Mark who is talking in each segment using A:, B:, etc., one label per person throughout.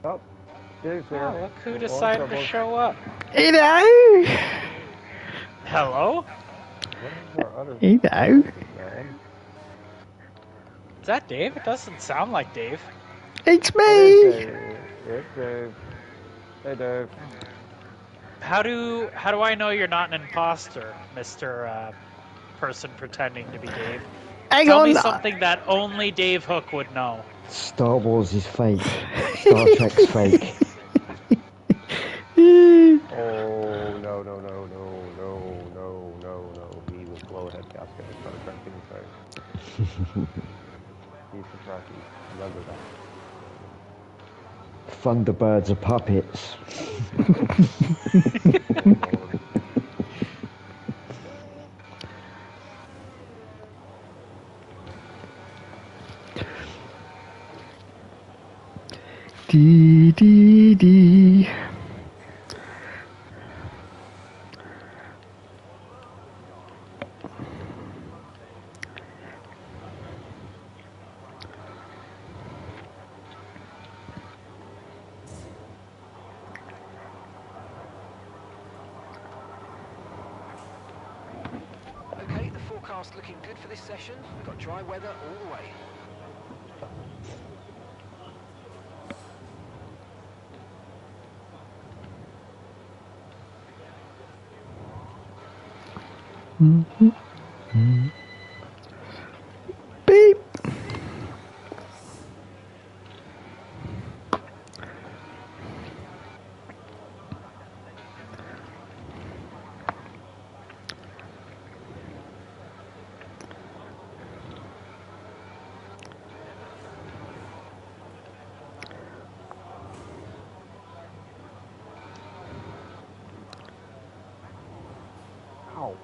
A: Oh, Dave's there.
B: Oh, look who decided to show up.
C: Hello!
B: Hello?
A: What is our other
C: Hello!
A: man?
B: Is that Dave? It doesn't sound like Dave.
C: It's
A: Oh, there's
C: me!
A: Dave. It's Dave. Hey, Dave.
B: How do I know you're not an imposter, Mr. Person pretending to be Dave?
C: Hang
B: Tell
C: on!
B: me something that only Dave Hook would know.
D: Star Wars is fake. Star Trek's fake.
A: Oh, no, no, no, no, no, no, no, no. He will blow a head gasket on Star Trek in his face. He's a Trekkie. Remember that.
D: Thunderbirds are puppets.
A: Oh, Lord.
C: Dee dee dee.
E: Okay, the forecast looking good for this session. We've got dry weather all the way.
C: Beep!
A: Ow.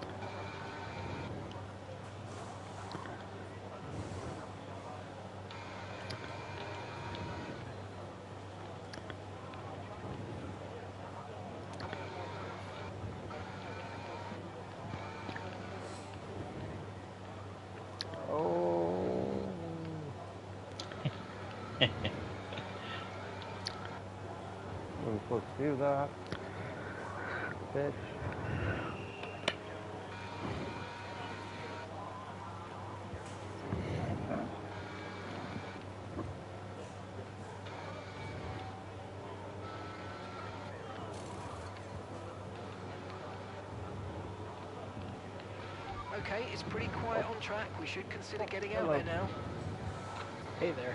A: Oh. I'm supposed to do that. Bitch.
E: Okay, it's pretty quiet on track. We should consider getting out there now.
B: Hey there.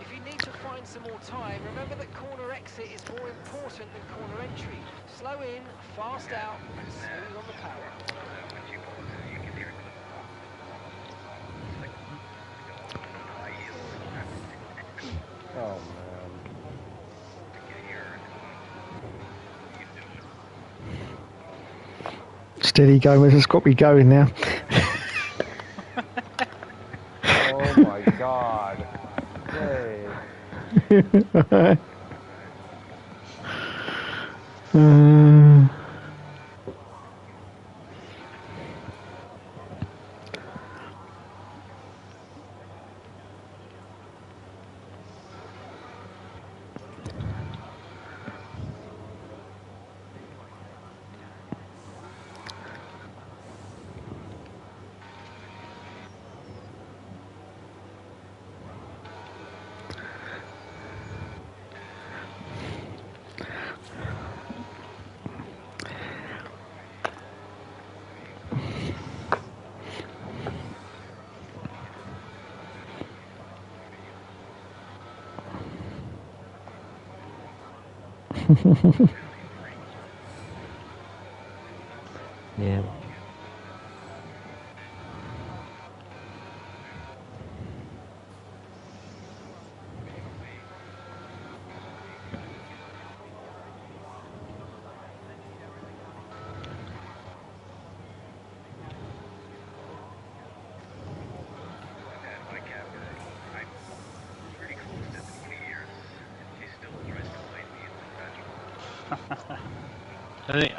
E: If you need to find some more time, remember that corner exit is more important than corner entry. Slow in, fast out, and smooth on the power.
A: Oh man.
C: Steady going, it's got me going now.
A: Oh my god. Hey.
D: Yeah.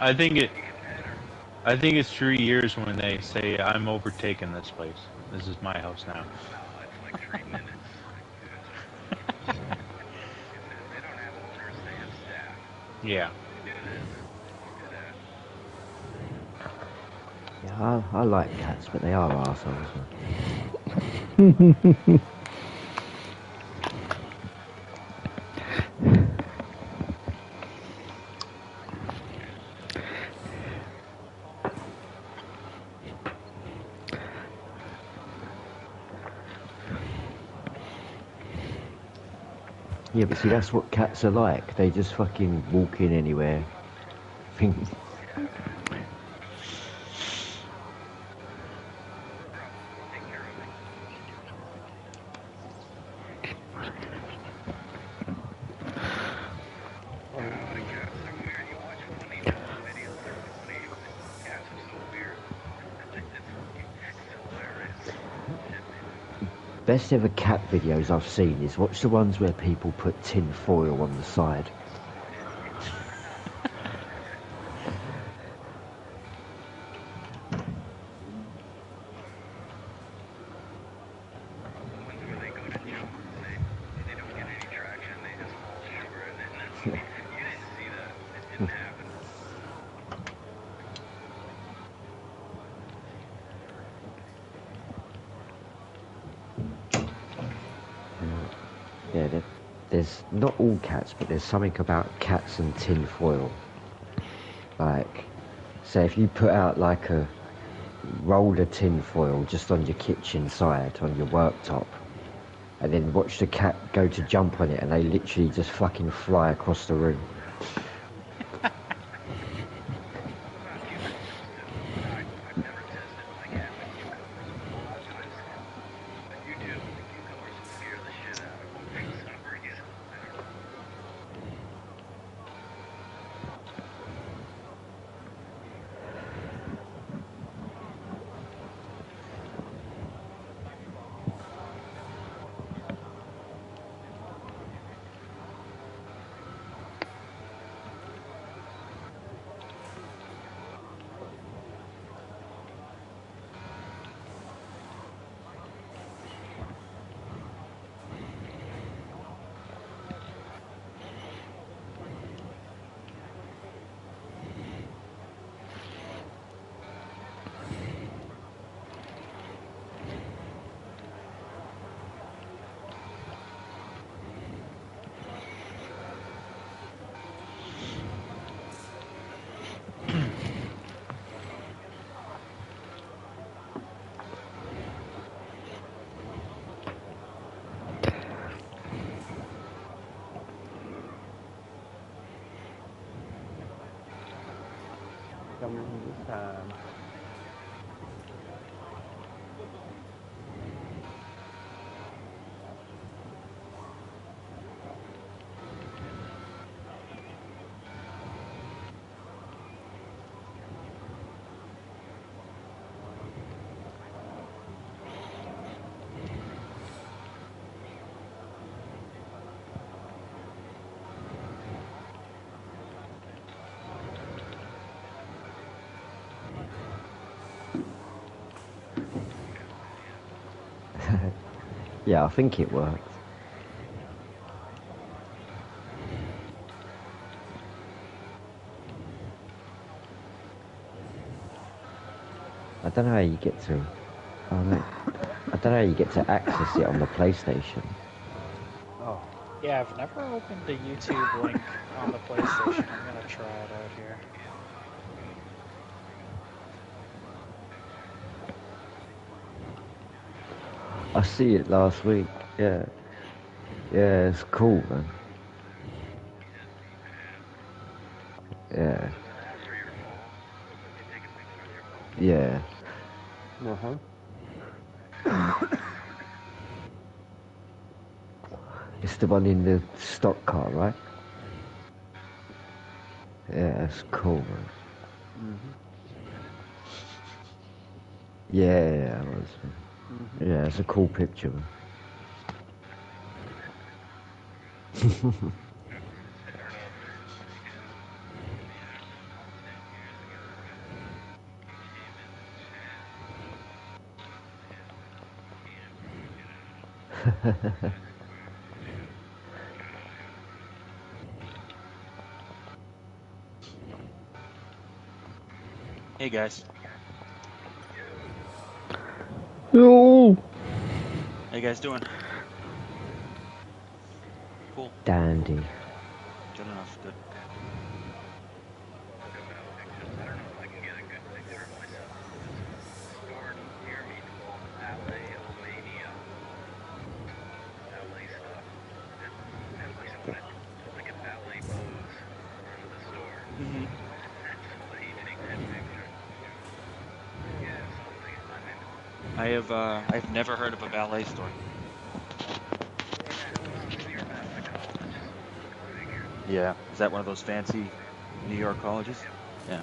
F: I think it's 3 years when they say I'm overtaking this place. This is my house now. Yeah.
D: Yeah, I like cats, but they are arseholes. Yeah, but see, that's what cats are like. They just fucking walk in anywhere. Think, best ever cat videos I've seen is watch the ones where people put tin foil on the side. Yeah, there's not all cats, but there's something about cats and tin foil. Like, say if you put out like a roll of tin foil just on your kitchen side, on your worktop, and then watch the cat go to jump on it and they literally just fucking fly across the room.
A: this time.
D: Yeah, I think it worked. I don't know how you get to. Oh no. I don't know how you get to access it on the PlayStation.
A: Oh,
B: Yeah, I've never opened a YouTube link on the PlayStation. I'm gonna try it out here.
D: I see it last week. Yeah. Yeah, it's cool, man. Yeah. Yeah. It's the one in the stock car, right? Yeah, it's cool, man. Yeah, it was. Yeah, it's a cool picture, man.
G: Hey guys.
C: Oh,
G: How you guys doing? Cool.
D: Dandy.
G: Good enough. Good. I've never heard of a ballet store. Yeah. Is that one of those fancy New York colleges? Yeah.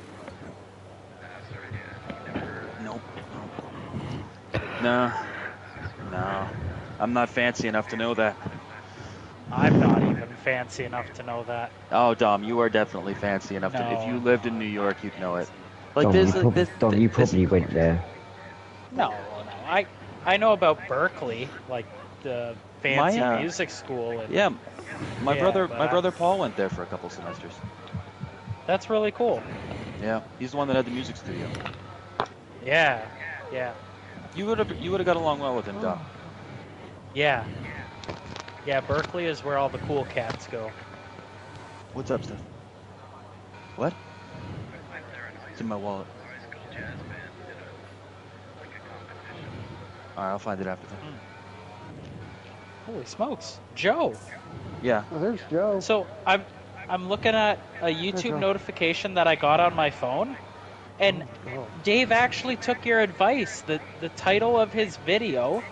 G: Nope. No. No. I'm not fancy enough to know that.
B: I'm not even fancy enough to know that.
G: Oh, Dom, you are definitely fancy enough to. If you lived in New York, you'd know it. Like
D: Dom, you probably went there.
B: No. I know about Berkeley, like the fancy music school. And,
G: yeah, my
B: but
G: brother Paul went there for a couple semesters.
B: That's really cool.
G: Yeah, he's the one that had the music studio.
B: Yeah.
G: You would have got along well with him, Dom.
B: Yeah. Yeah, Berkeley is where all the cool cats go.
G: What's up, Steph? What? It's in my wallet. Alright, I'll find it after that.
B: Holy smokes, Joe!
G: Yeah.
A: oh, there's Joe.
B: So I'm looking at a YouTube notification that I got on my phone, and Dave actually took your advice. The title of his video,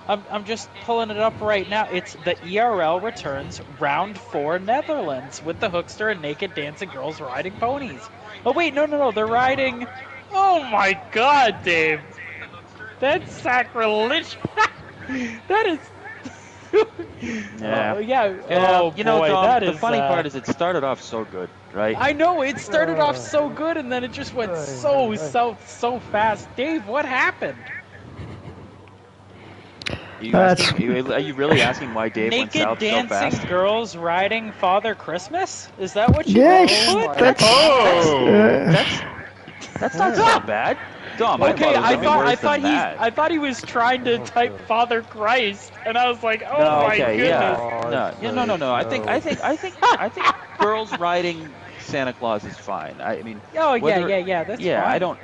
B: I'm just pulling it up right now. It's the ERL returns round 4 Netherlands with the Hookster and naked dancing girls riding ponies. Oh wait, no, they're riding. Oh my God, Dave, that's sacrilege. That is.
G: Yeah.
B: Yeah.
G: Oh, you know,
B: boy,
G: Dom, the funny part is it started off so good, right?
B: I know it started off so good, and then it just went so south so fast. Dave, what happened?
G: Are you really asking why Dave went
B: Naked
G: south so
B: dancing
G: fast?
B: girls riding Father Christmas? Is that what you
C: yes.
B: put?
G: That's not so bad. Dom,
B: Okay, I
G: I
B: thought he was trying to type Father Christ, and I was like, oh my goodness.
G: No. I think girls riding Santa Claus is fine. I mean,
B: Oh yeah. That's fine.
G: I don't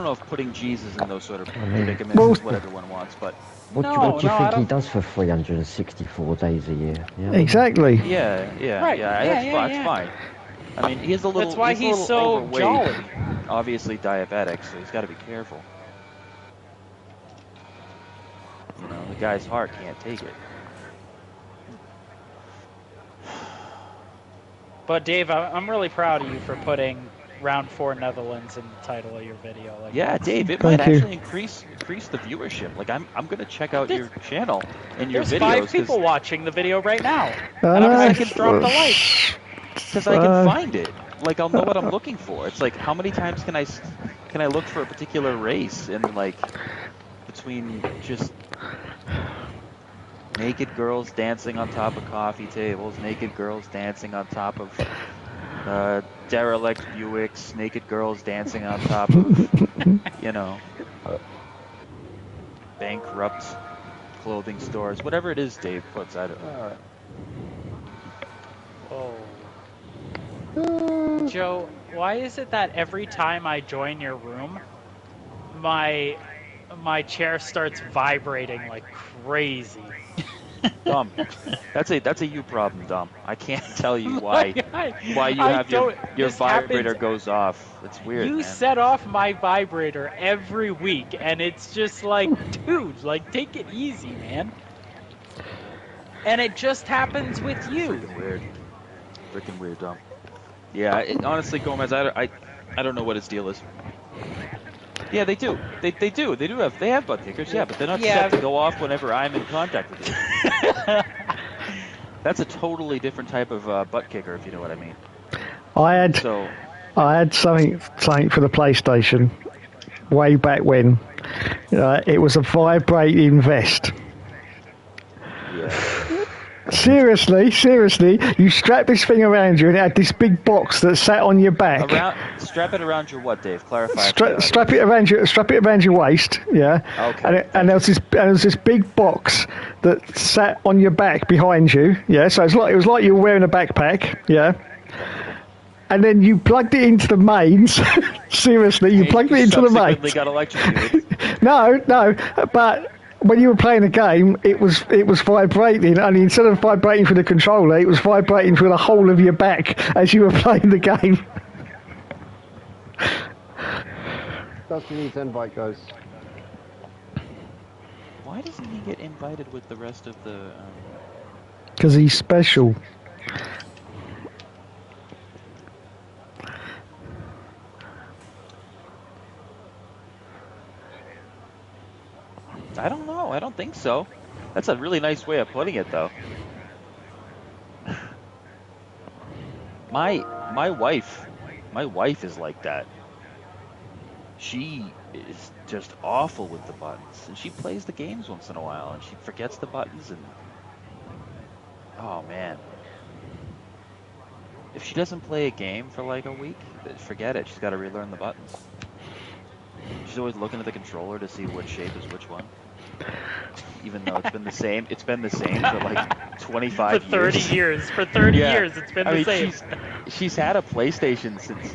G: know if putting Jesus in those sort of predicaments is what everyone wants, but
D: What do you think he does for 364 days a year? You know?
C: Exactly.
G: yeah,
B: Right.
G: that's fine. I mean, he's a little.
B: That's why
G: he's a
B: he's
G: little
B: so
G: overweight.
B: jolly.
G: Obviously diabetic, so he's got to be careful. You know, the guy's heart can't take it.
B: But Dave, I'm really proud of you for putting round 4 Netherlands in the title of your video. Like,
G: Yeah, Dave, it
C: Thank
G: might
C: you.
G: actually increase the viewership. Like, I'm gonna check out your channel and your
B: there's
G: videos
B: 5 people watching the video right now.
C: I
B: And I'm
C: know.
B: gonna just drop the like.
G: because I can find it. Like, I'll know what I'm looking for. It's like, how many times can I look for a particular race and like between just naked girls dancing on top of coffee tables, naked girls dancing on top of derelict Buicks, naked girls dancing on top of, you know, bankrupt clothing stores, whatever it is Dave puts. I don't know.
B: Oh. Joe, why is it that every time I join your room, my chair starts vibrating like crazy?
G: Dom, that's a you problem, Dom. I can't tell you why you have your vibrator goes off. It's weird,
B: You
G: man.
B: set off my vibrator every week, and it's just like, dude, like, take it easy, man. And it just happens with you.
G: Freaking weird, Dom. Yeah, honestly, Gomez, I don't know what his deal is. Yeah, they do. They have butt kickers, yeah, but they're not set to go off whenever I'm in contact with you. That's a totally different type of butt kicker, if you know what I mean.
C: I had something for the PlayStation way back when. It was a vibrating vest.
G: Yeah.
C: Seriously, you strap this thing around you and it had this big box that sat on your back.
G: Strap it around your what, Dave? Clarify.
C: Strap it around your waist, yeah.
G: Okay.
C: And there was this big box that sat on your back behind you, yeah. So it was like you were wearing a backpack, yeah. And then you plugged it into the mains. Seriously, you plugged it into the mains.
G: Subsequently got electrocuted.
C: No, but when you were playing a game, it was vibrating, and instead of vibrating through the controller, it was vibrating through the whole of your back as you were playing the game.
A: Dusty needs invite, guys.
G: Why doesn't he get invited with the rest of the...
C: Because he's special.
G: I don't know. I don't think so. That's a really nice way of putting it, though. My wife is like that. She is just awful with the buttons, and she plays the games once in a while, and she forgets the buttons, and oh man, if she doesn't play a game for like a week, forget it. She's got to relearn the buttons. She's always looking at the controller to see which shape is which one. Even though it's been the same for like 25 years.
B: For 30 years. For 30 years, it's been the same.
G: She's had a PlayStation since...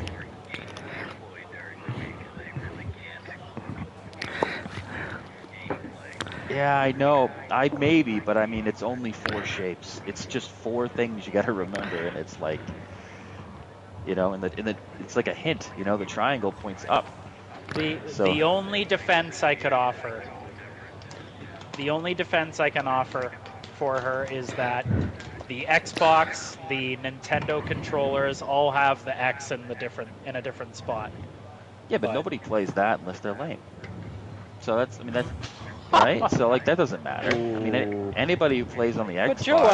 G: Yeah, I know. Maybe, but I mean, it's only 4 shapes. It's just 4 things you got to remember, and it's like, you know, it's like a hint. You know, the triangle points up.
B: The only defense I can offer for her is that the Xbox, the Nintendo controllers all have the X in a different spot.
G: Yeah, but nobody plays that unless they're lame. So that's right. So like that doesn't matter. I mean, anybody who plays on the Xbox.
B: But Joe,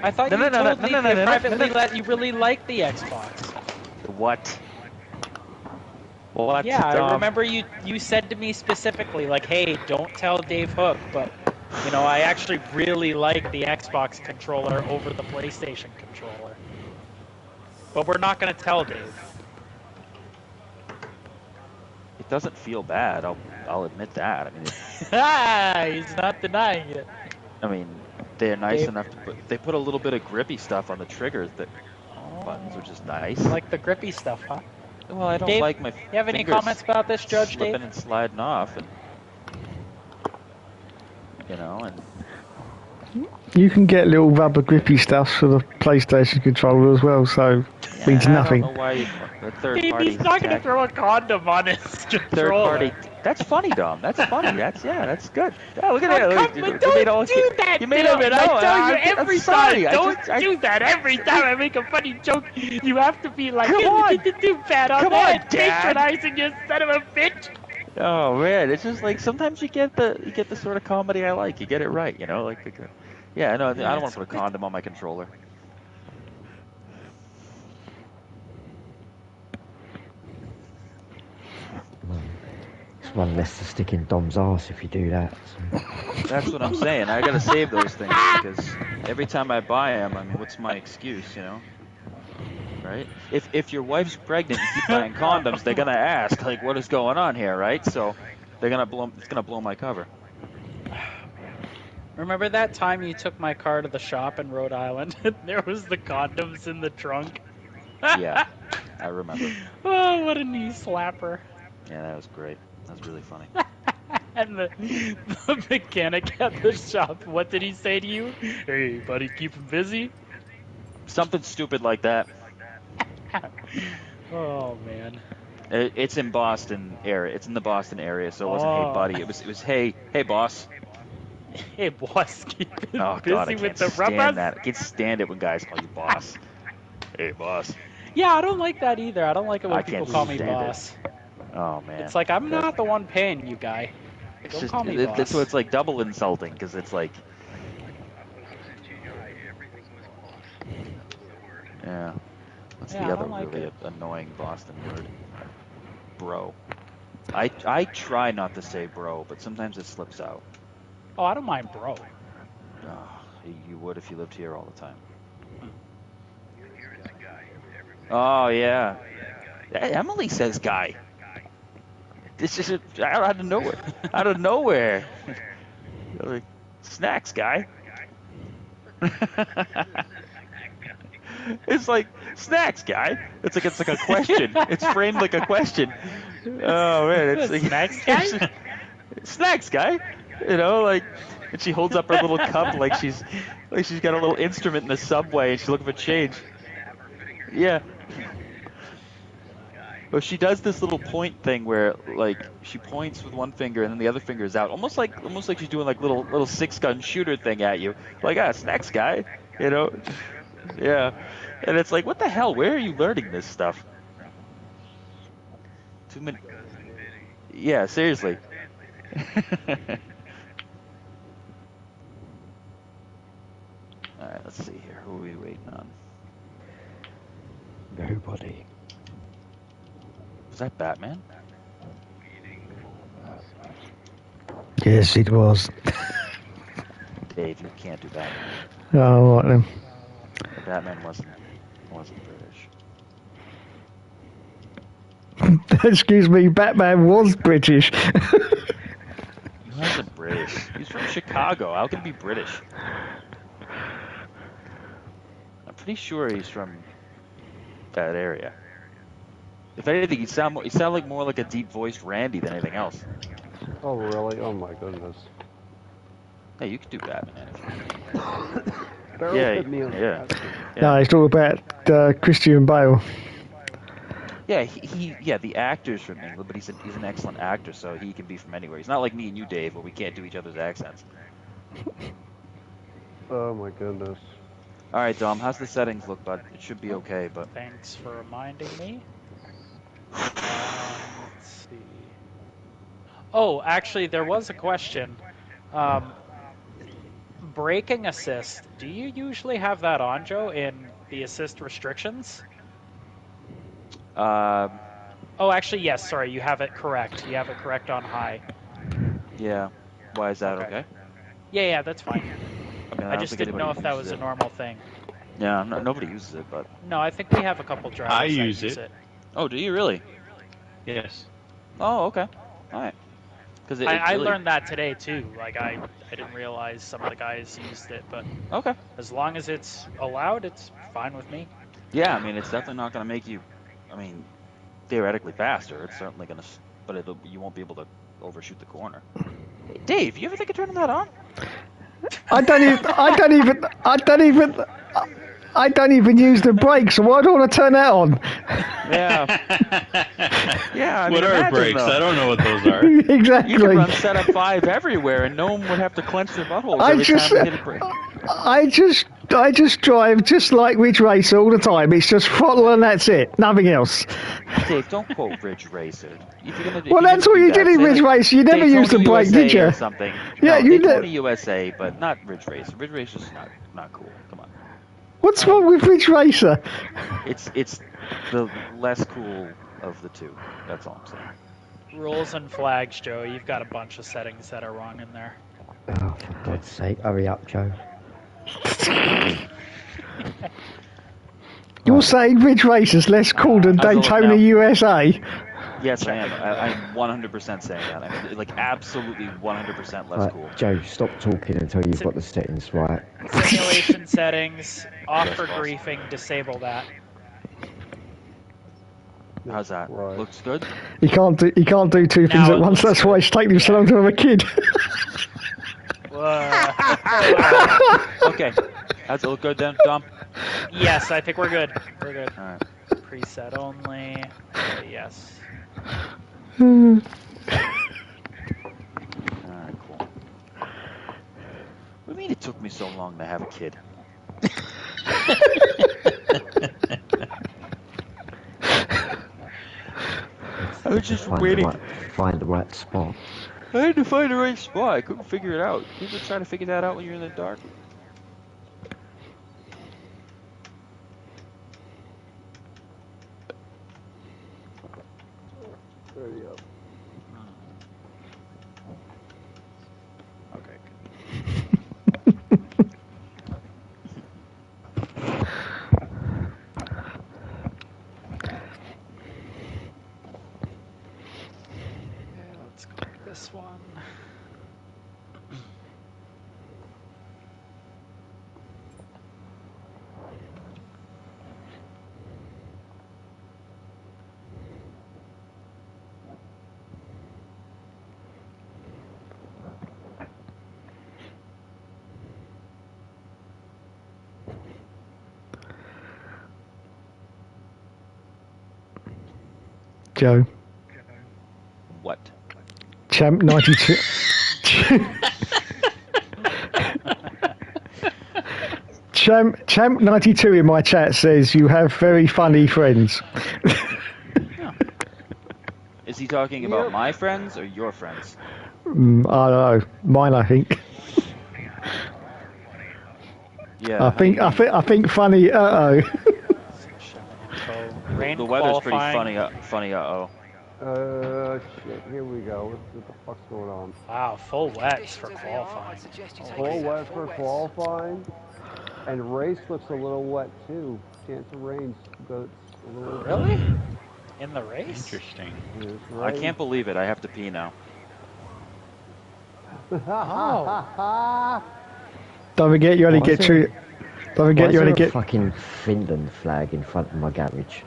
B: I thought you told me privately that you really like the Xbox.
G: What?
B: Yeah, I remember you said to me specifically, like, hey, don't tell Dave Hook, but, you know, I actually really like the Xbox controller over the PlayStation controller. But we're not going to tell Dave.
G: It doesn't feel bad, I'll admit that. I mean,
B: he's not denying it.
G: I mean, they're nice enough to they put a little bit of grippy stuff on the triggers, buttons, which is nice.
B: Like the grippy stuff, huh?
G: Well, I don't
B: Dave,
G: like my
B: you have any comments about this, Judge Dave?
G: Slipping and sliding off, and you know, and
C: You can get little rubber grippy stuffs for the PlayStation controller as well, so it means
G: I
C: nothing.
G: don't know why the third
B: Dave,
G: party
B: he's not gonna
G: tech.
B: throw a condom on his
G: Third
B: controller.
G: party. That's funny, Dom. That's funny. That's good. Yeah, look at
B: Oh,
G: that.
B: come, but don't do that, David. I tell you every time. Don't do that every time I make a funny joke. You have to be like,
G: Come on.
B: Pat on
G: Come
B: that,
G: on, Dad.
B: patronizing you, son of a bitch.
G: Oh man, it's just like sometimes you get the sort of comedy I like. You get it right, you know. Yeah, no, I don't want to put a condom on my controller.
D: It's one less to stick in Dom's arse if you do that. So.
G: That's what I'm saying. I gotta save those things because every time I buy them, I mean, what's my excuse, you know? Right? If your wife's pregnant and you keep buying condoms, they're gonna ask like, what is going on here, right? So they're gonna blow. It's gonna blow my cover.
B: Remember that time you took my car to the shop in Rhode Island and there was the condoms in the trunk?
G: Yeah, I remember.
B: Oh, what a knee slapper.
G: Yeah, that was great. That was really funny.
B: And the mechanic at the shop, what did he say to you? Hey, buddy, keep him busy?
G: Something stupid like that.
B: Oh, man.
G: It's in Boston area. It's in the Boston area, so it wasn't hey buddy. It was hey boss.
B: Hey, boss, keep him
G: Oh
B: busy
G: God, I
B: with
G: can't
B: the
G: stand
B: rubbers?
G: that. I can't stand it when guys call you boss. Hey boss.
B: Yeah, I don't like that either. I don't like it when
G: I
B: people
G: can't
B: call me
G: stand it.
B: boss.
G: Oh man.
B: It's like, I'm not the one paying you, guy.
G: It's
B: Don't
G: just
B: call me boss.
G: that's what it's like double insulting because it's like. Yeah. What's
B: Yeah,
G: the
B: I
G: other
B: don't like
G: really
B: it.
G: annoying Boston word? Bro. I try not to say bro, but sometimes it slips out.
B: Oh, I don't mind, bro.
G: Oh, you would if you lived here all the time. Oh yeah. Emily says guy. This is out of nowhere. Out of nowhere. Like, snacks guy. It's like snacks guy. It's like a question. It's framed like a question. Oh man, it's like
B: Snacks guy?
G: snacks guy. You know, like, and she holds up her little cup like she's got a little instrument in the subway and she's looking for change. Yeah. But she does this little point thing where like she points with one finger and then the other finger is out, almost like she's doing like little 6-gun shooter thing at you. Like, snacks guy, you know? Yeah. And it's like, what the hell? Where are you learning this stuff? Too many. Yeah, seriously. All right, let's see here. Who are we waiting on?
D: Nobody.
G: Was that Batman?
C: Yes, it was.
G: Dave, you can't do Batman.
C: Oh, right then.
G: Batman wasn't British.
C: Excuse me, Batman was British.
G: He wasn't British. He's from Chicago. How can he be British? I'm pretty sure he's from that area. If anything, he sound like more like a deep-voiced Randy than anything else.
A: Oh, really? Oh, my goodness.
G: Hey, you could do Batman.
A: Barrel
G: Yeah,
A: hit me on the
G: yeah.
A: chest.
C: No, it's all about Christian Bale.
G: Yeah, the actor's from England, but he's an excellent actor, so he can be from anywhere. He's not like me and you, Dave, where we can't do each other's accents.
A: Oh, my goodness.
G: All right, Dom, how's the settings look, bud? It should be okay, but
B: Thanks for reminding me. Let's see. Oh, actually, there was a question. Braking assist. Do you usually have that on, Joe, in the assist restrictions? Oh, actually, yes. Sorry, you have it correct. You have it correct on high.
G: yeah. Why is that okay?
B: Yeah, that's fine.
G: I mean,
B: I just didn't know if that was a normal thing.
G: Yeah, nobody uses it, but
B: No, I think we have a couple drivers
F: I
B: that
F: use
B: use
F: it.
B: it.
G: oh, do you really?
F: Yes.
G: Oh, okay. All right. Because
B: I learned that today too. Like I didn't realize some of the guys used it, but
G: Okay.
B: as long as it's allowed, it's fine with me.
G: Yeah, I mean, it's definitely not going to make you. I mean, theoretically faster. It's certainly going to, but you won't be able to overshoot the corner. Hey, Dave, you ever think of turning that on?
C: I don't even use the brakes. So why do I want to turn that on?
G: Yeah. Yeah, I mean,
F: what are
G: imagine,
F: brakes?
G: though.
F: I don't know what those are.
C: Exactly.
G: You could run setup 5 everywhere, and no one would have to clench their buttholes
C: I
G: every
C: just-
G: time they hit a brake.
C: I just drive just like Ridge Racer all the time. It's just throttle and that's it. Nothing else.
G: Dave, don't quote Ridge Racer. If you're gonna,
C: Well, that's what you did in Ridge Racer. You never used the
G: Daytona
C: brake,
G: USA
C: did you?
G: or something.
C: Yeah,
G: no,
C: you
G: Daytona
C: did.
G: USA, but not Ridge Racer. Ridge Racer's not cool. Come on.
C: What's wrong with Ridge Racer?
G: It's the less cool of the two. That's all I'm saying.
B: Rules and flags, Joe. You've got a bunch of settings that are wrong in there.
D: Oh, for God's sake, hurry up, Joe.
C: You're saying Ridge Racer's less cool than
G: How's it look
C: Daytona
G: now?
C: USA?
G: Yes, I am. I'm 100% saying that. I mean, like, absolutely 100% less
D: Right,
G: cool.
D: Joe, stop talking until you've got the settings right.
B: Simulation settings, off for
G: Yes, boss.
B: griefing, disable that.
G: How's that?
A: Right.
G: Looks good?
C: He can't do two things
B: Now
C: at
B: it
C: once.
B: looks
C: That's why
B: good.
C: it's taking him so long to have a kid.
G: Okay. Does it look good then, Dom?
B: Yes, I think we're good. We're good.
G: All right.
B: Preset only. Okay, yes.
G: All right, cool. What do you mean it took me so long to have a kid? I was just waiting.
D: Find the right spot.
G: I had to find the right spot. I couldn't figure it out. You ever try to figure that out when you're in the dark?
A: There you go.
B: Okay. Okay, let's go to this one.
C: Joe,
G: What?
C: Champ 92. Champ 92 in my chat says you have very funny friends.
G: Is he talking about my friends or your friends?
C: I don't know. Mine, I think.
G: Yeah.
C: I think funny.
B: So rain
G: The weather's pretty
B: qualifying.
G: funny. Uh-oh.
A: Shit, here we go. What the fuck's going on?
B: Wow, full wets for qualifying.
A: Full wet for qualifying, and race looks a little wet too. Chance of rain goes a little.
B: Really? In the race?
F: Interesting.
G: I can't believe it. I have to pee now.
B: Oh.
C: Don't forget you only
D: Why
C: get
D: is
C: two. Don't
D: Why
C: forget
D: is
C: you
D: there
C: only
D: a
C: get.
D: fucking Finland flag in front of my garage?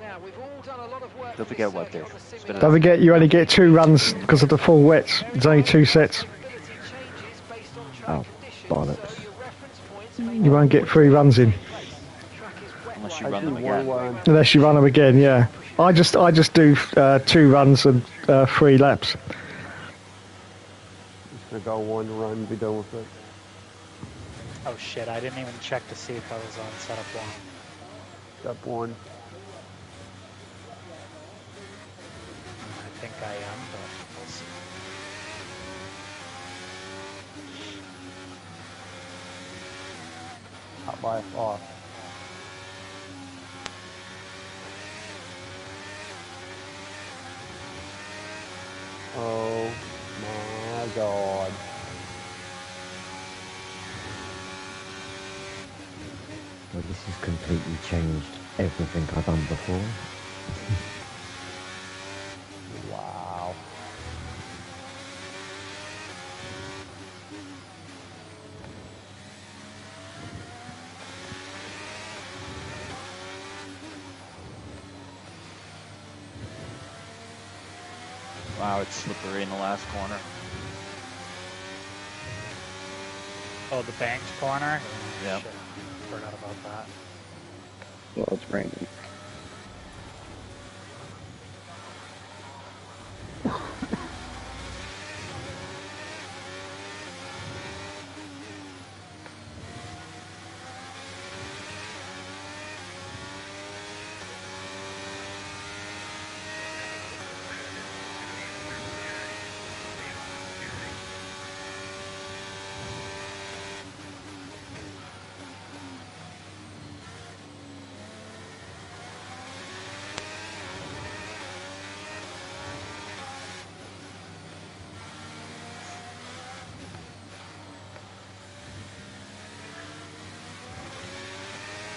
E: Now, we've all done a lot of work.
G: Don't forget what, Dave. Spit it
C: Don't
G: out.
C: forget you only get 2 runs because of the full wets. There's only 2 sets.
D: Oh, bollocks.
C: You won't get 3 runs in
G: Unless you run them again.
C: unless you run them again. Yeah, I just do 2 runs and 3 laps.
A: Just gonna go one run, be done with it.
B: Oh shit, I didn't even check to see if I was on setup 1.
A: Step 1.
B: I think I am, but we'll see.
A: Hot by off. Oh my god.
D: Well, this has completely changed everything I've done before.
A: Wow.
G: Wow, it's slippery in the last corner.
B: Oh, the banked corner?
G: Yeah.
B: Shit. Forgot about that.
A: Well, it's random.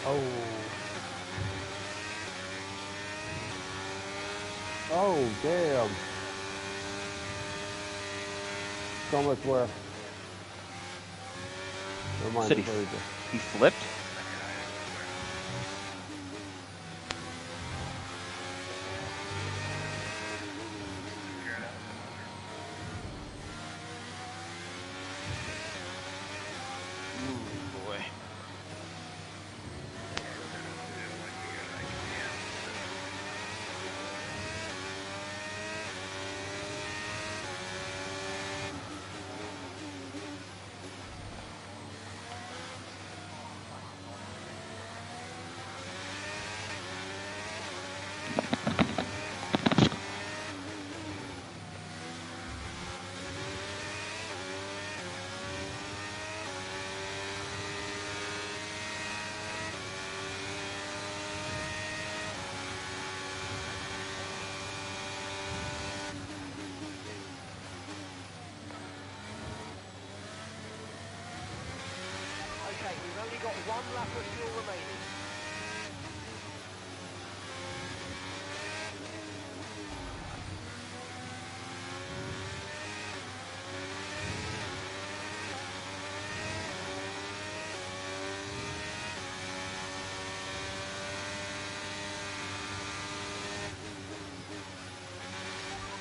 B: Oh.
A: Oh, damn. So much worse. Never mind,
G: Said
A: it's very good.
G: he flipped? Ooh, boy.
E: Okay, we've only got one lap of fuel remaining.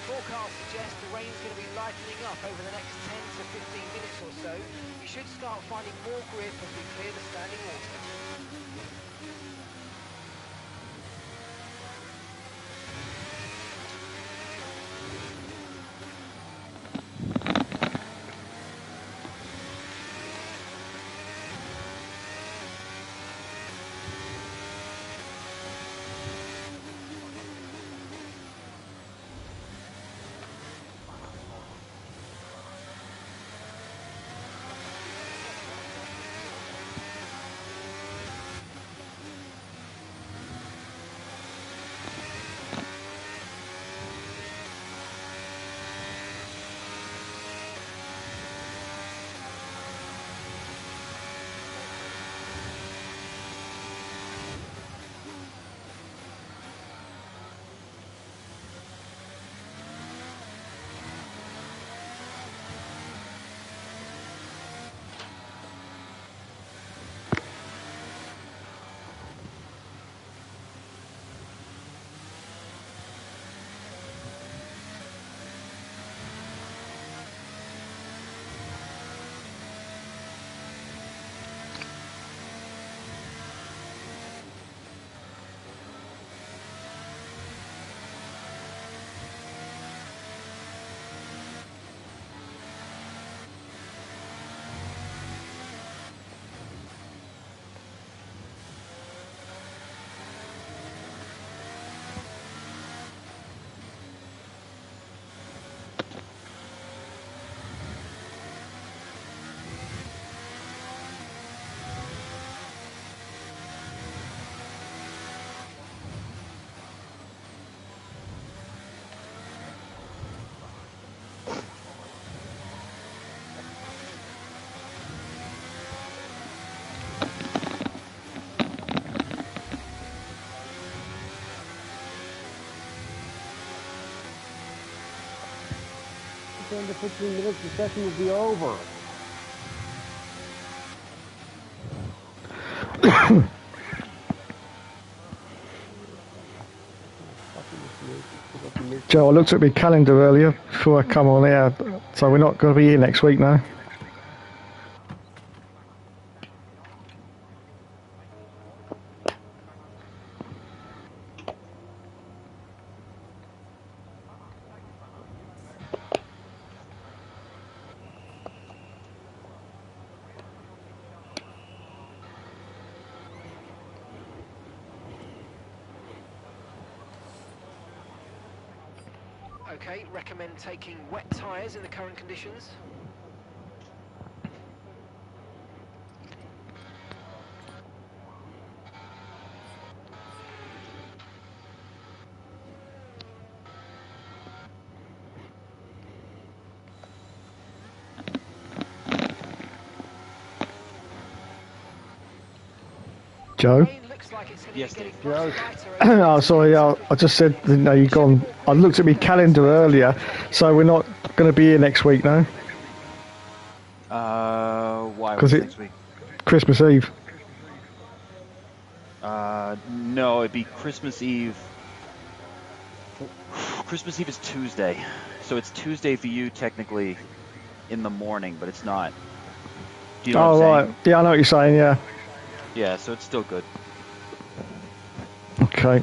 E: Forecasts suggest the rain's going to be lightening up over the next 10 to 15 minutes or so. You should start finding more grip as we clear the standing water.
A: In 10 to 15 minutes, the session will be over.
C: Joe, I looked at my calendar earlier before I come on here, so we're not going to be here next week now.
E: Okay, recommend taking wet tyres in the current conditions.
C: Joe?
E: Rain looks like it's going to
G: Yes,
E: be getting
G: Dave.
E: much
A: Joe.
E: lighter over the
C: Oh,
E: next
C: sorry,
E: 10
C: I
E: to
C: just
E: 15
C: said, no, you've gone. I looked at my calendar earlier, so we're not going to be here next week, no?
G: Why?
C: 'Cause
G: What's
C: it-
G: next week?
C: Christmas Eve.
G: No, it'd be Christmas Eve. Christmas Eve is Tuesday, so it's Tuesday for you technically in the morning, but it's not. Do you know what I'm
C: Oh,
G: saying?
C: right. Yeah, I know what you're saying, yeah.
G: Yeah, so it's still good.
C: Okay.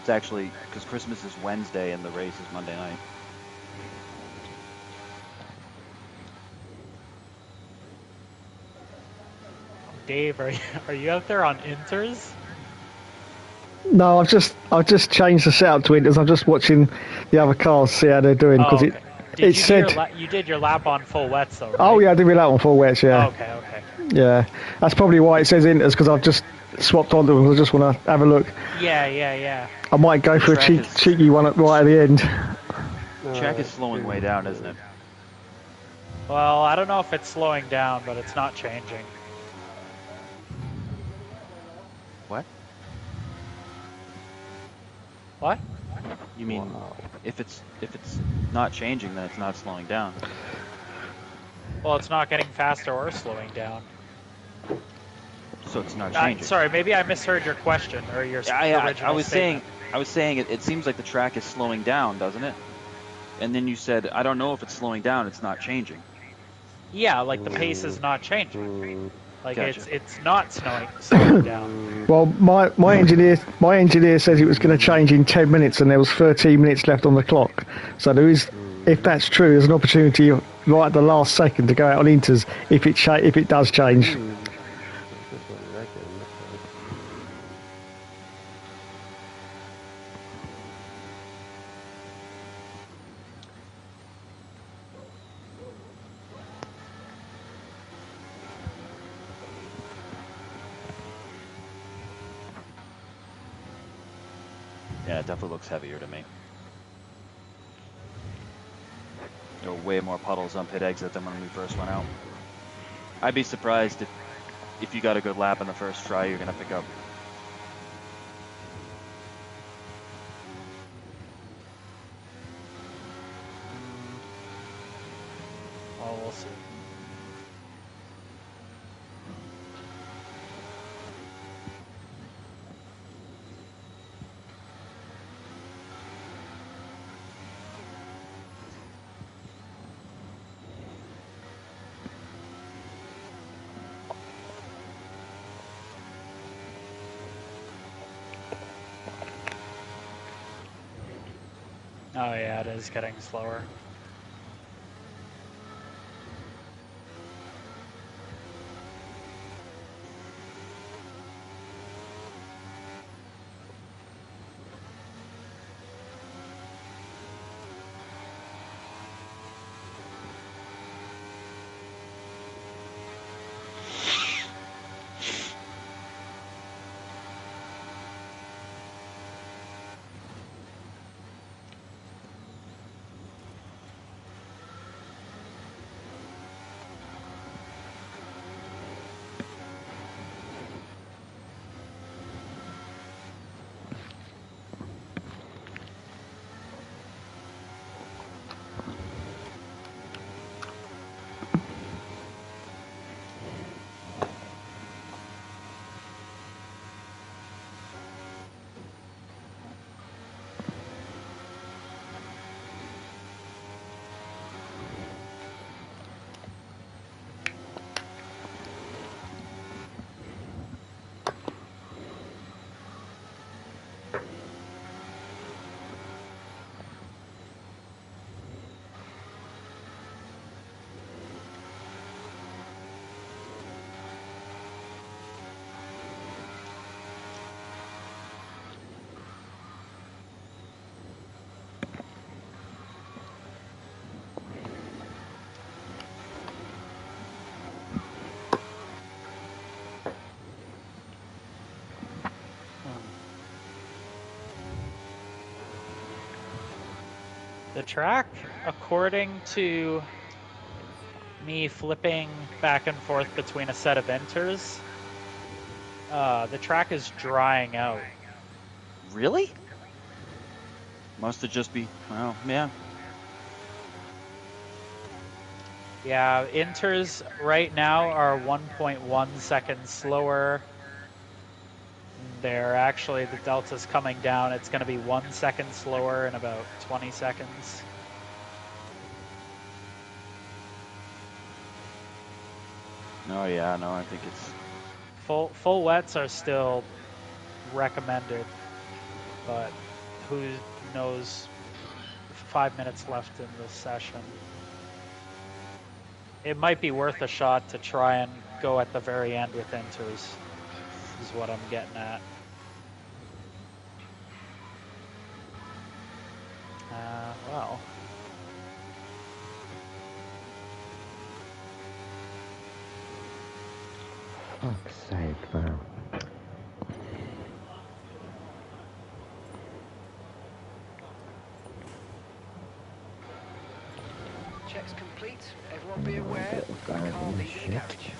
G: It's actually because Christmas is Wednesday and the race is Monday night.
B: Dave, are you out there on inters?
C: No, I've just changed the setup to Inters. I'm just watching the other cars, see how they're doing, because
B: Oh, okay. Did
C: it
B: you
C: said...
B: do you did your lap on full wets though, right?
C: Oh, yeah, I did that one full wets, yeah.
B: Okay, okay.
C: Yeah. That's probably why it says Inters, because I've just swapped onto them, because I just want to have a look.
B: Yeah.
C: I might go
G: The
C: for a
G: track
C: cheeky one right at the end.
G: Track is slowing way down, isn't it?
B: Well, I don't know if it's slowing down, but it's not changing.
G: What?
B: What?
G: You mean if it's not changing, then it's not slowing down?
B: Well, it's not getting faster or slowing down.
G: So it's not changing.
B: Sorry, maybe I misheard your question or your original
G: I was
B: statement.
G: saying it seems like the track is slowing down, doesn't it? And then you said, I don't know if it's slowing down, it's not changing.
B: Yeah, like the pace is not changing. Like
G: Gotcha.
B: it's not slowing down.
C: Well, my engineer says it was going to change in 10 minutes, and there was 13 minutes left on the clock. So there is, if that's true, there's an opportunity right at the last second to go out on Inters if it does change.
G: Yeah, it definitely looks heavier to me. There are way more puddles on pit exit than when we first went out. I'd be surprised if you got a good lap in the first try, you're gonna pick up.
B: Well, we'll see. Oh yeah, it is getting slower. The track, according to me flipping back and forth between a set of inters, the track is drying out.
G: Really? Must have just be, well, yeah.
B: Yeah, inters right now are 1.1 seconds slower. They're actually, the delta's coming down. It's going to be 1 second slower in about 20 seconds.
G: No, yeah, no, I think it's...
B: Full wets are still recommended, but who knows, 5 minutes left in the session. It might be worth a shot to try and go at the very end with inters, is what I'm getting at. Well.
D: Fuck's sake, man.
E: Checks complete. Everyone be aware.
D: Got
E: Car
D: anything
E: leaving the
D: shit.
E: garage.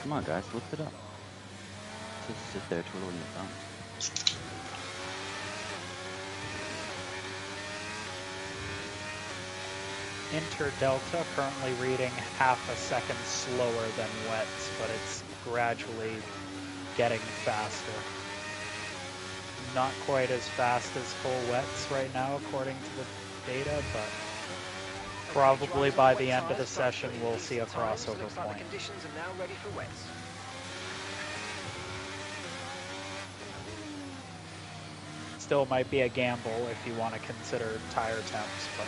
G: Come on, guys, lift it up. Just sit there twiddling your thumbs.
B: Inter delta currently reading half a second slower than wets, but it's gradually getting faster. Not quite as fast as full wets right now, according to the data, but probably by the end of the session we'll see a crossover
E: Looks like
B: point.
E: the conditions are now ready for wets.
B: Still might be a gamble if you want to consider tire temps, but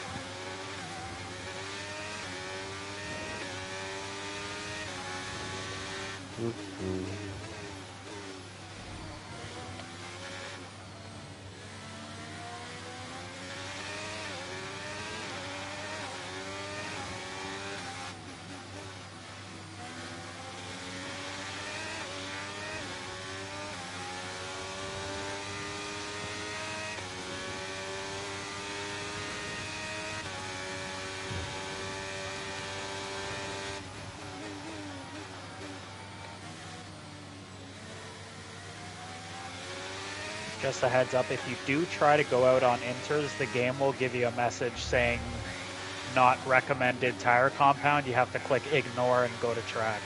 B: just a heads up, if you do try to go out on inters, the game will give you a message saying not recommended tire compound. You have to click ignore and go to track.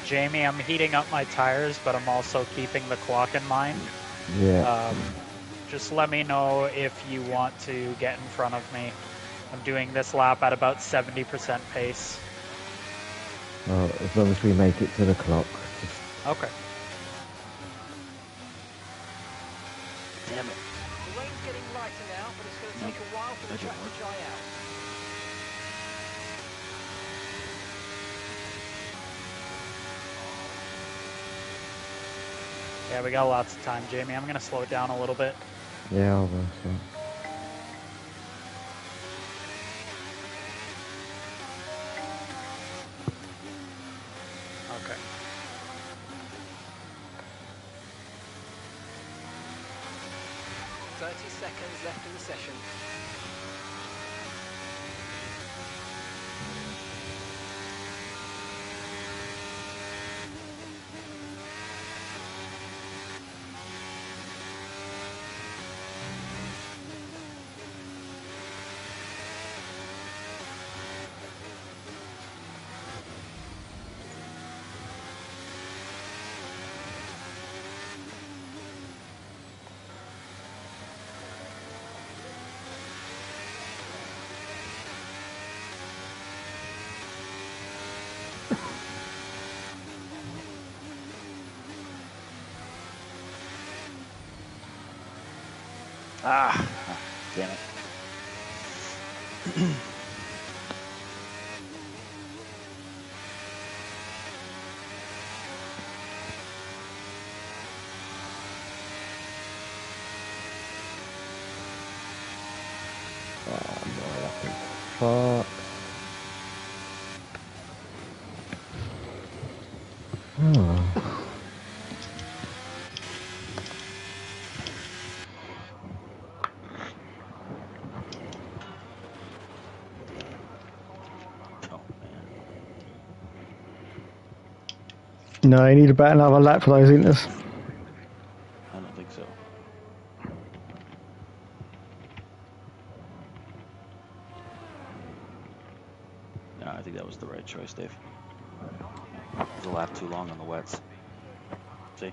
B: Jamie, I'm heating up my tires, but I'm also keeping the clock in mind.
D: Yeah.
B: Just let me know if you want to get in front of me. I'm doing this lap at about 70% pace.
D: Well, as long as we make it to the clock.
B: Okay.
G: Damn it.
E: The rain's getting lighter now, but it's going to take a while for the track to dry out.
B: Yeah, we got lots of time, Jamie. I'm going to slow it down a little bit.
D: Yeah, I'll work so.
B: Okay.
E: Seconds left in the session.
G: Ah, damn it.
D: Fuck. Oh.
G: Oh man.
C: No, you need about another lap for those inters.
G: I don't think so. No, I think that was the right choice, Dave. It was a lap too long on the wets. See?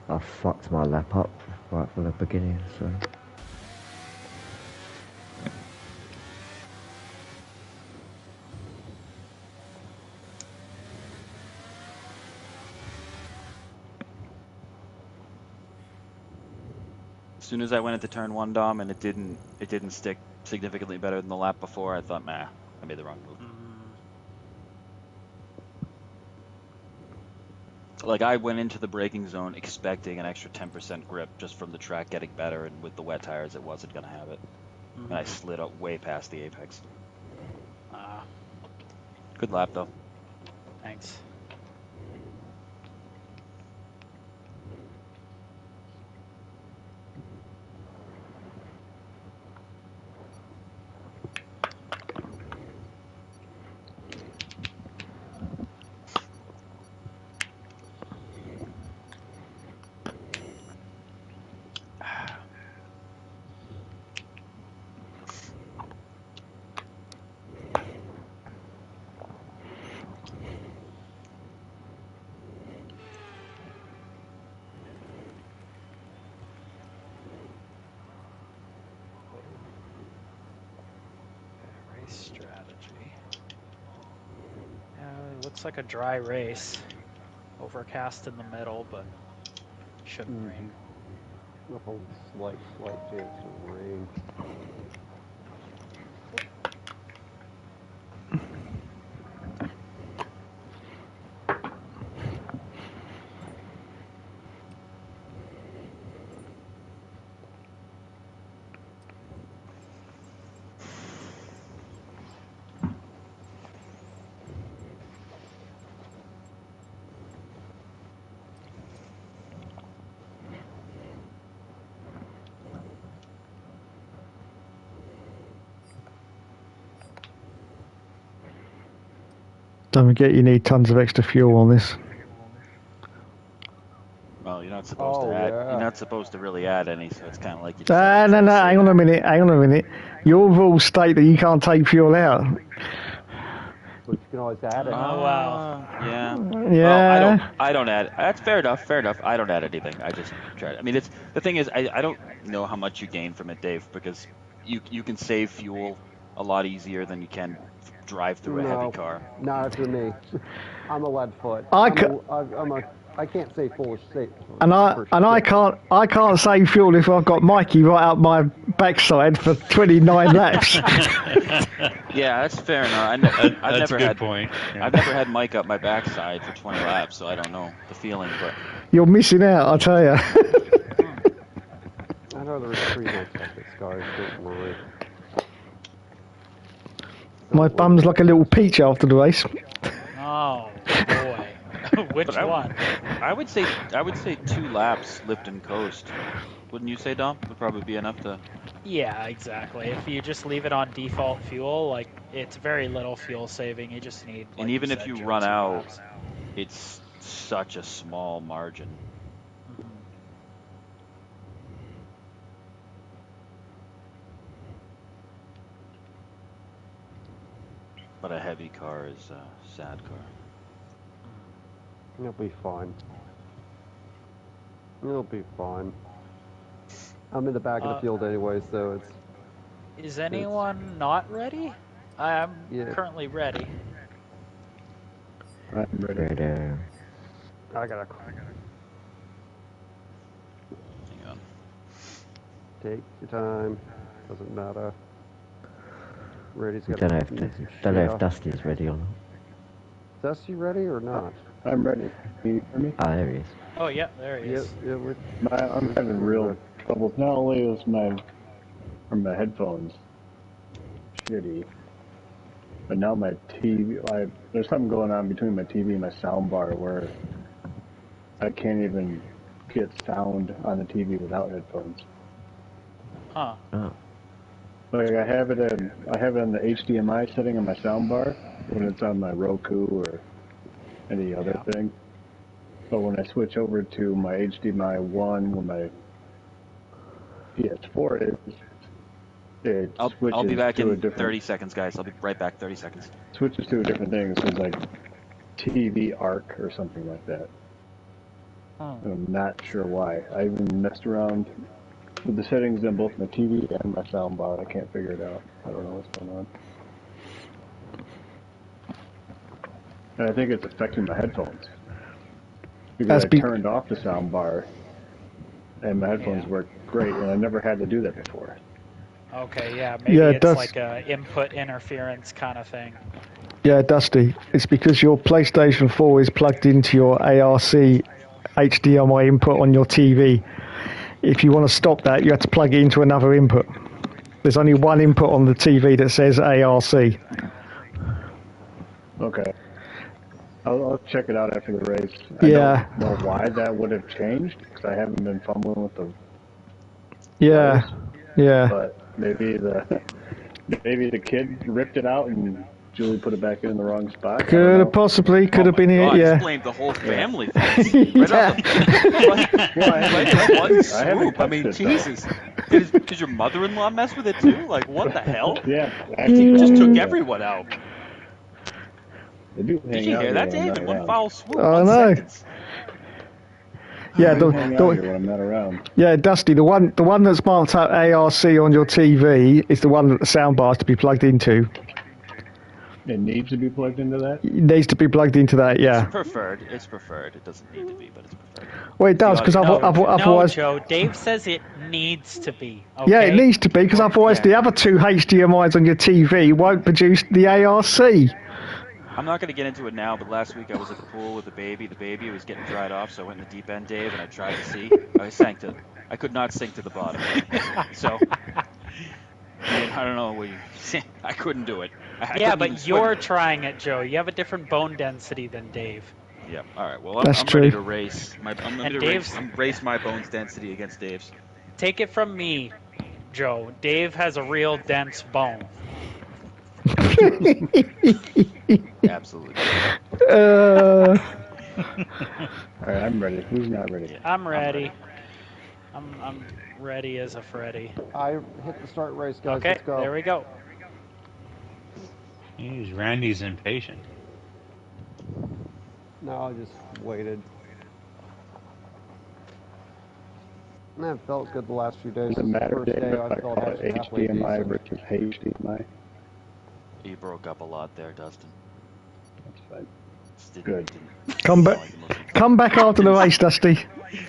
D: I fucked my lap up right from the beginning, so.
G: As soon as I went into turn 1, Dom, and it didn't stick significantly better than the lap before, I thought, nah, I made the wrong move. Like, I went into the braking zone expecting an extra 10% grip just from the track getting better, and with the wet tires, it wasn't going to have it. And I slid up way past the apex. Good lap, though.
B: Thanks. Race strategy. It looks like a dry race. Overcast in the middle, but shouldn't rain.
A: Oh, slight chance of rain.
C: Don't forget you need tons of extra fuel on this.
G: Well, you're not supposed to add.
A: Yeah.
G: You're not supposed to really add any, so it's kind of like you just.
C: No, hang on a minute. Your rules state that you can't take fuel out.
A: But you can always add it.
B: Oh wow.
G: Yeah.
C: Yeah.
G: Well, I don't add. That's fair enough. Fair enough. I don't add anything. I just try it. I mean, it's the thing is, I don't know how much you gain from it, Dave, because you can save fuel a lot easier than you can drive through a heavy car.
A: Not for me. I'm a lead foot. I can't say foolish state.
C: And I can't save fuel if I've got Mikey right up my backside for 29 laps.
G: Yeah, that's fair enough.
F: That's a good point. Yeah.
G: I've never had Mike up my backside for 20 laps, so I don't know the feeling. But
C: You're missing out, I tell you.
A: I'd rather retrieve myself this guy. Don't worry.
C: My bum's like a little peach after the race.
B: Oh boy. Which one?
G: I would say 2 laps lift and coast. Wouldn't you say, Dom? Would probably be enough to.
B: Yeah, exactly. If you just leave it on default fuel, like it's very little fuel saving. You just need. Like
G: And even if you run
B: 2
G: out,
B: laps.
G: it's such a small margin. But a heavy car is a sad car.
A: It'll be fine. It'll be fine. I'm in the back of the field anyway, so it's.
B: Is anyone not ready? I'm currently ready.
D: I'm ready.
A: I gotta. Take your time. Doesn't matter. Ready's got
D: Don't know
A: to need some
D: don't know
A: shit
D: if
A: off.
D: Dusty's ready or not.
A: Dusty ready or not?
H: I'm ready. Can you hear me?
D: Ah, there he is.
B: Oh yeah, there he is.
A: Yeah,
H: I'm having real troubles. Not only is my headphones shitty, but now my TV. There's something going on between my TV and my sound bar where I can't even get sound on the TV without headphones.
B: Huh.
D: Oh.
H: Like I have it on the HDMI setting on my sound bar when it's on my Roku or any other thing. But when I switch over to my HDMI 1 when my PS4 is, it switches
G: I'll be back
H: to a
G: in
H: different
G: 30 seconds, guys. I'll be right back. 30 seconds.
H: switches to a different thing. It says like TV ARC or something like that.
B: Hmm.
H: And I'm not sure why. I even messed around with the settings on both my TV and my soundbar. I can't figure it out. I don't know what's going on. And I think it's affecting my headphones. Because I turned off the soundbar and my headphones work great, and I never had to do that before.
B: Okay, yeah, maybe it's like a input interference kind of thing.
C: Yeah, Dusty, it's because your PlayStation 4 is plugged into your ARC HDMI input on your TV. If you want to stop that, you have to plug it into another input. There's only one input on the TV that says ARC.
H: Okay. I'll check it out after the race.
C: Yeah.
H: I don't know why that would have changed, because I haven't been fumbling with the
C: Yeah.
H: wires.
C: Yeah.
H: But maybe the kid ripped it out and Julie put it back in the wrong spot.
C: Could have possibly, could have been it, yeah.
G: Just blamed the whole family for this. Right off the one swoop. I mean, Jesus. Did your mother-in-law mess with it too? Like, what the hell?
H: Yeah.
G: He just took everyone out.
H: They do
G: Did you hear that, Dave? In one foul swoop.
C: I know. Yeah,
H: when I'm not around.
C: Yeah, Dusty, the one that's marked up ARC on your TV is the one that the soundbar is to be plugged into.
H: It needs to be plugged into that?
C: It needs to be plugged into that, yeah.
G: It's preferred. It's preferred. It doesn't need to be, but it's preferred.
C: Well, it does, because otherwise...
B: No, Joe, Dave says it needs to be. Okay?
C: Yeah, it needs to be, because otherwise the other two HDMIs on your TV won't produce the ARC.
G: I'm not going to get into it now, but last week I was at the pool with the baby. The baby was getting dried off, so I went in the deep end, Dave, and I tried to see. I could not sink to the bottom. So, I don't know what I couldn't do it.
B: Yeah, but you're trying it, Joe. You have a different bone density than Dave.
G: Yeah. All right. Well, I'm ready to race. I'm ready to race my bones density against Dave's.
B: Take it from me, Joe. Dave has a real dense bone.
G: Absolutely.
H: All right, I'm ready. Who's not ready?
B: I'm ready. I'm ready as a Freddy.
A: I hit the start race, guys.
B: Okay,
A: Let's go.
B: there we go.
F: Jeez, Randy's impatient.
A: No, I just waited. Man, it felt good the last few days.
H: Does it matter,
A: First
H: Dave,
A: day,
H: if
A: I
H: I
A: felt
H: call it
A: actually halfway
H: HDMI
A: decent.
H: versus HDMI?
G: You broke up a lot there, Dustin.
H: That's fine.
G: Good.
C: Come back after the race, Dusty.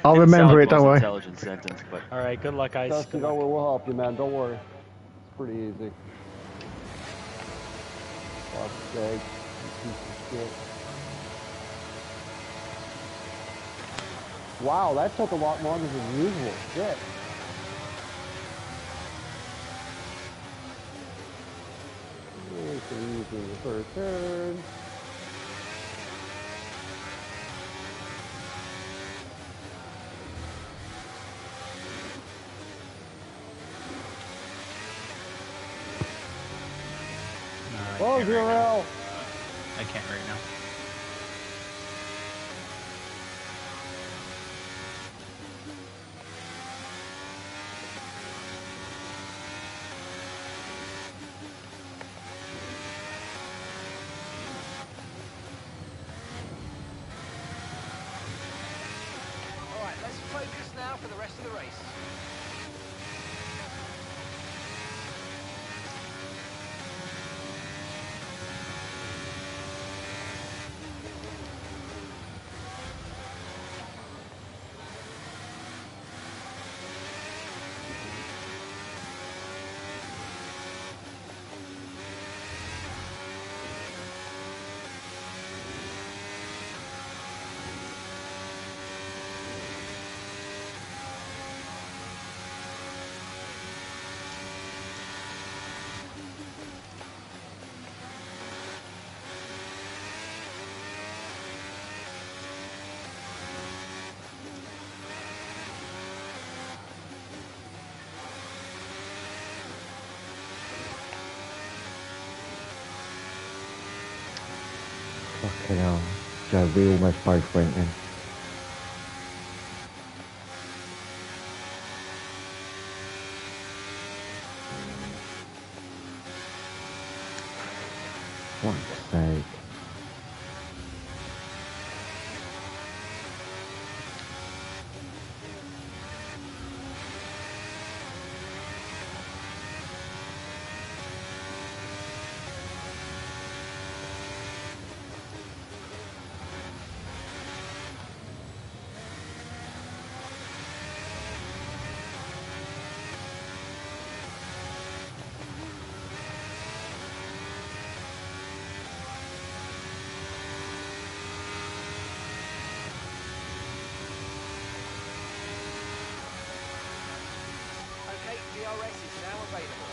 C: I'll remember it, don't worry.
G: Intelligent sentence, but...
B: All right, good luck, guys.
A: Dusty, we'll help you, man. Don't worry. It's pretty easy. Fuck's sake. You piece of shit. Wow, that took a lot longer than usual. Shit. Using the third turn. Oh, ERL.
F: I can't right now.
E: All right, let's focus now for the rest of the race.
D: Fucking hell. So we almost both went in. Fuck's sake.
E: Okay, DRS is now available.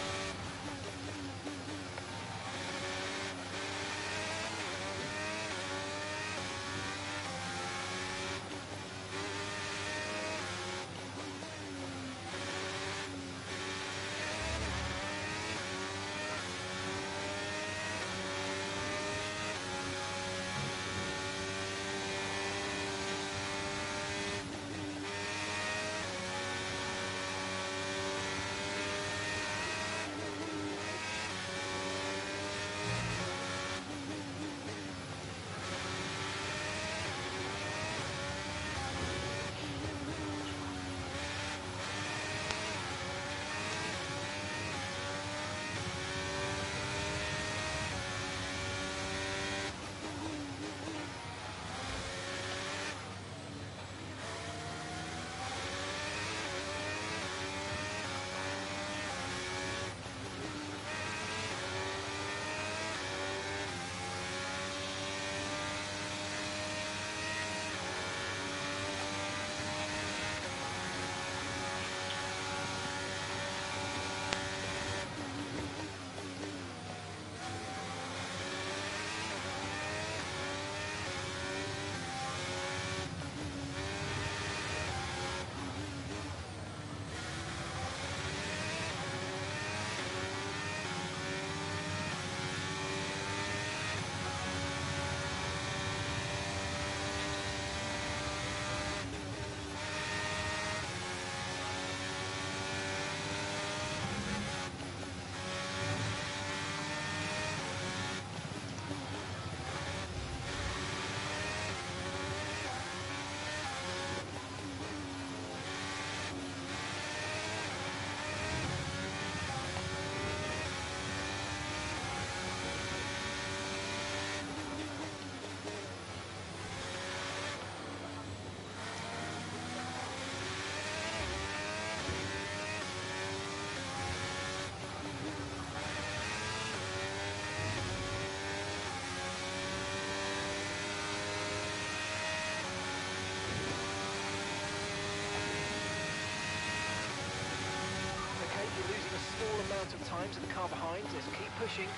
E: Okay, you're losing a small amount of time to the car behind. Just keep pushing.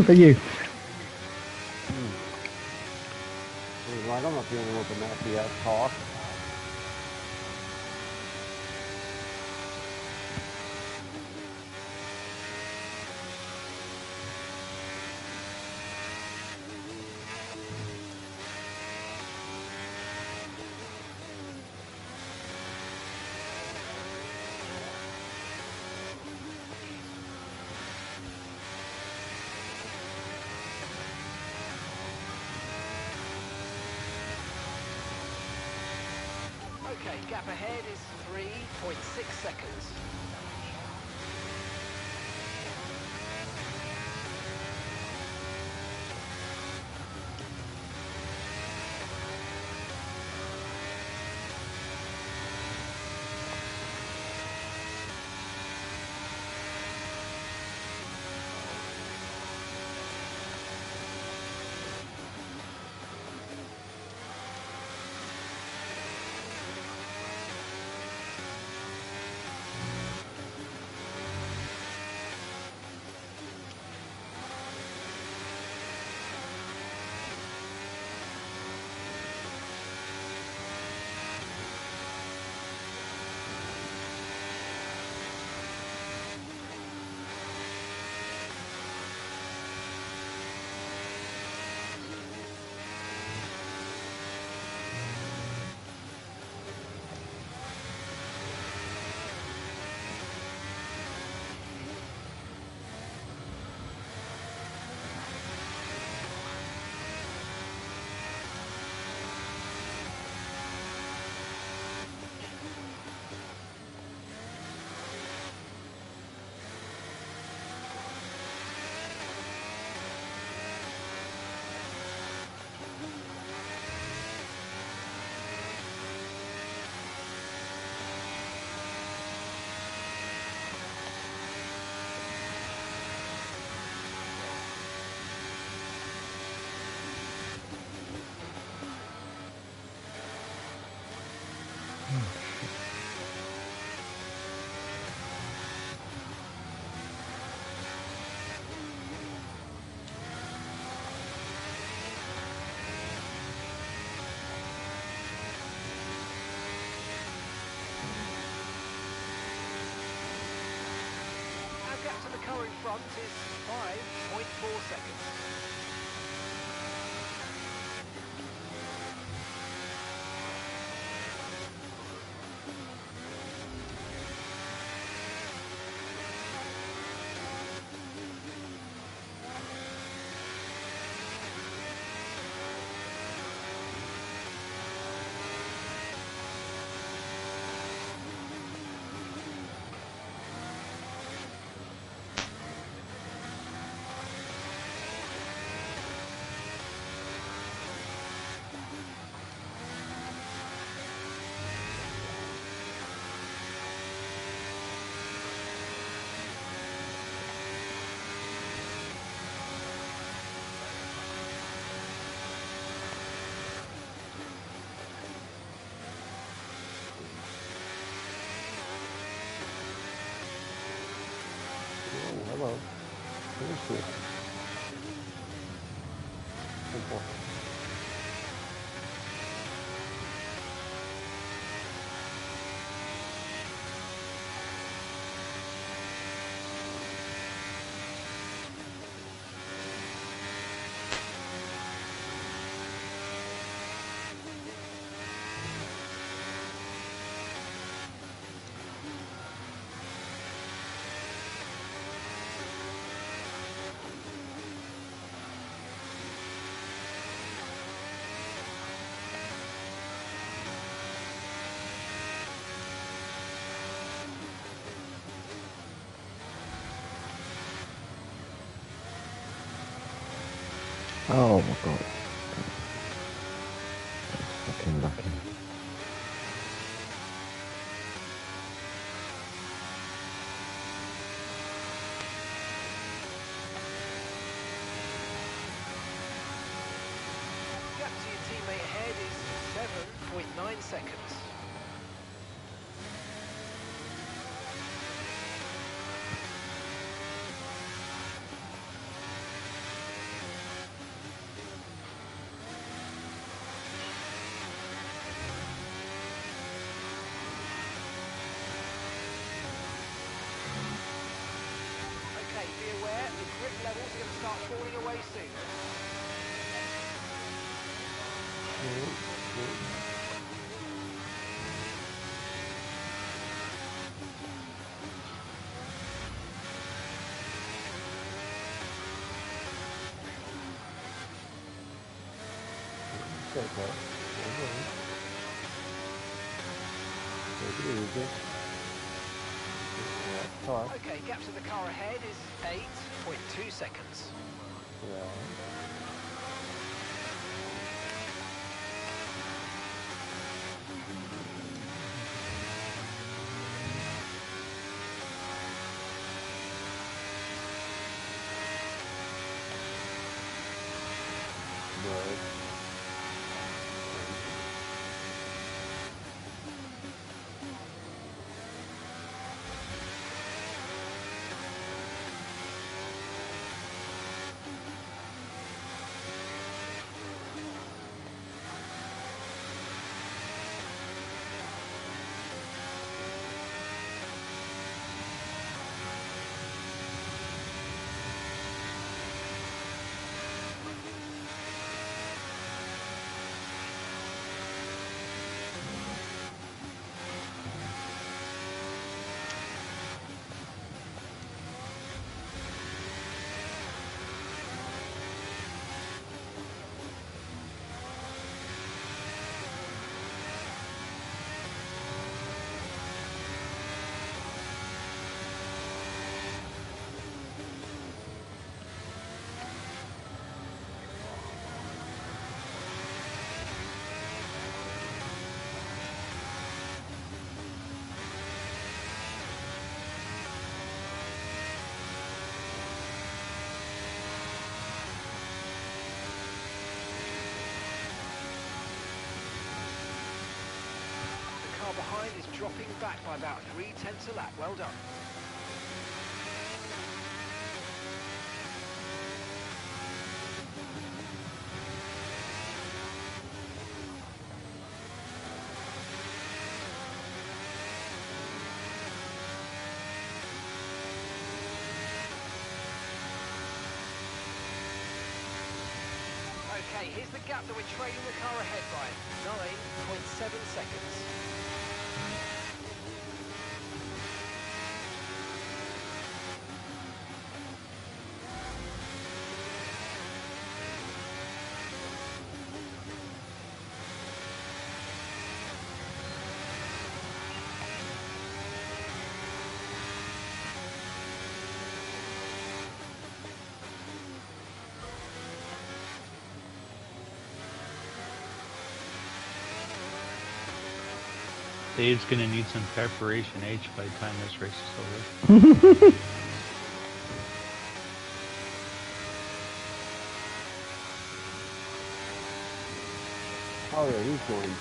C: For you.
A: Right, I'm not dealing with the messy ass talk.
E: Okay, gap ahead is 3.6 seconds. front is 5.4 seconds.
A: Oh, hello. Here's cool. Simple.
D: Oh my god. Fucking lucky.
E: Gap to your teammate ahead is 7.9 seconds. Okay, be aware, the grip levels are going to start falling away soon.
A: Take that. Take it easy. Yeah, talk.
E: Okay, gap to the car ahead is 8.2 seconds.
A: Yeah. Good.
E: The car behind is dropping back by about 0.3 a lap. Well done. Okay, here's the gap that we're trailing the car ahead by. 9.7 seconds.
F: Dave's gonna need some preparation H by the time this race is over.
A: Oh yeah, he's going to.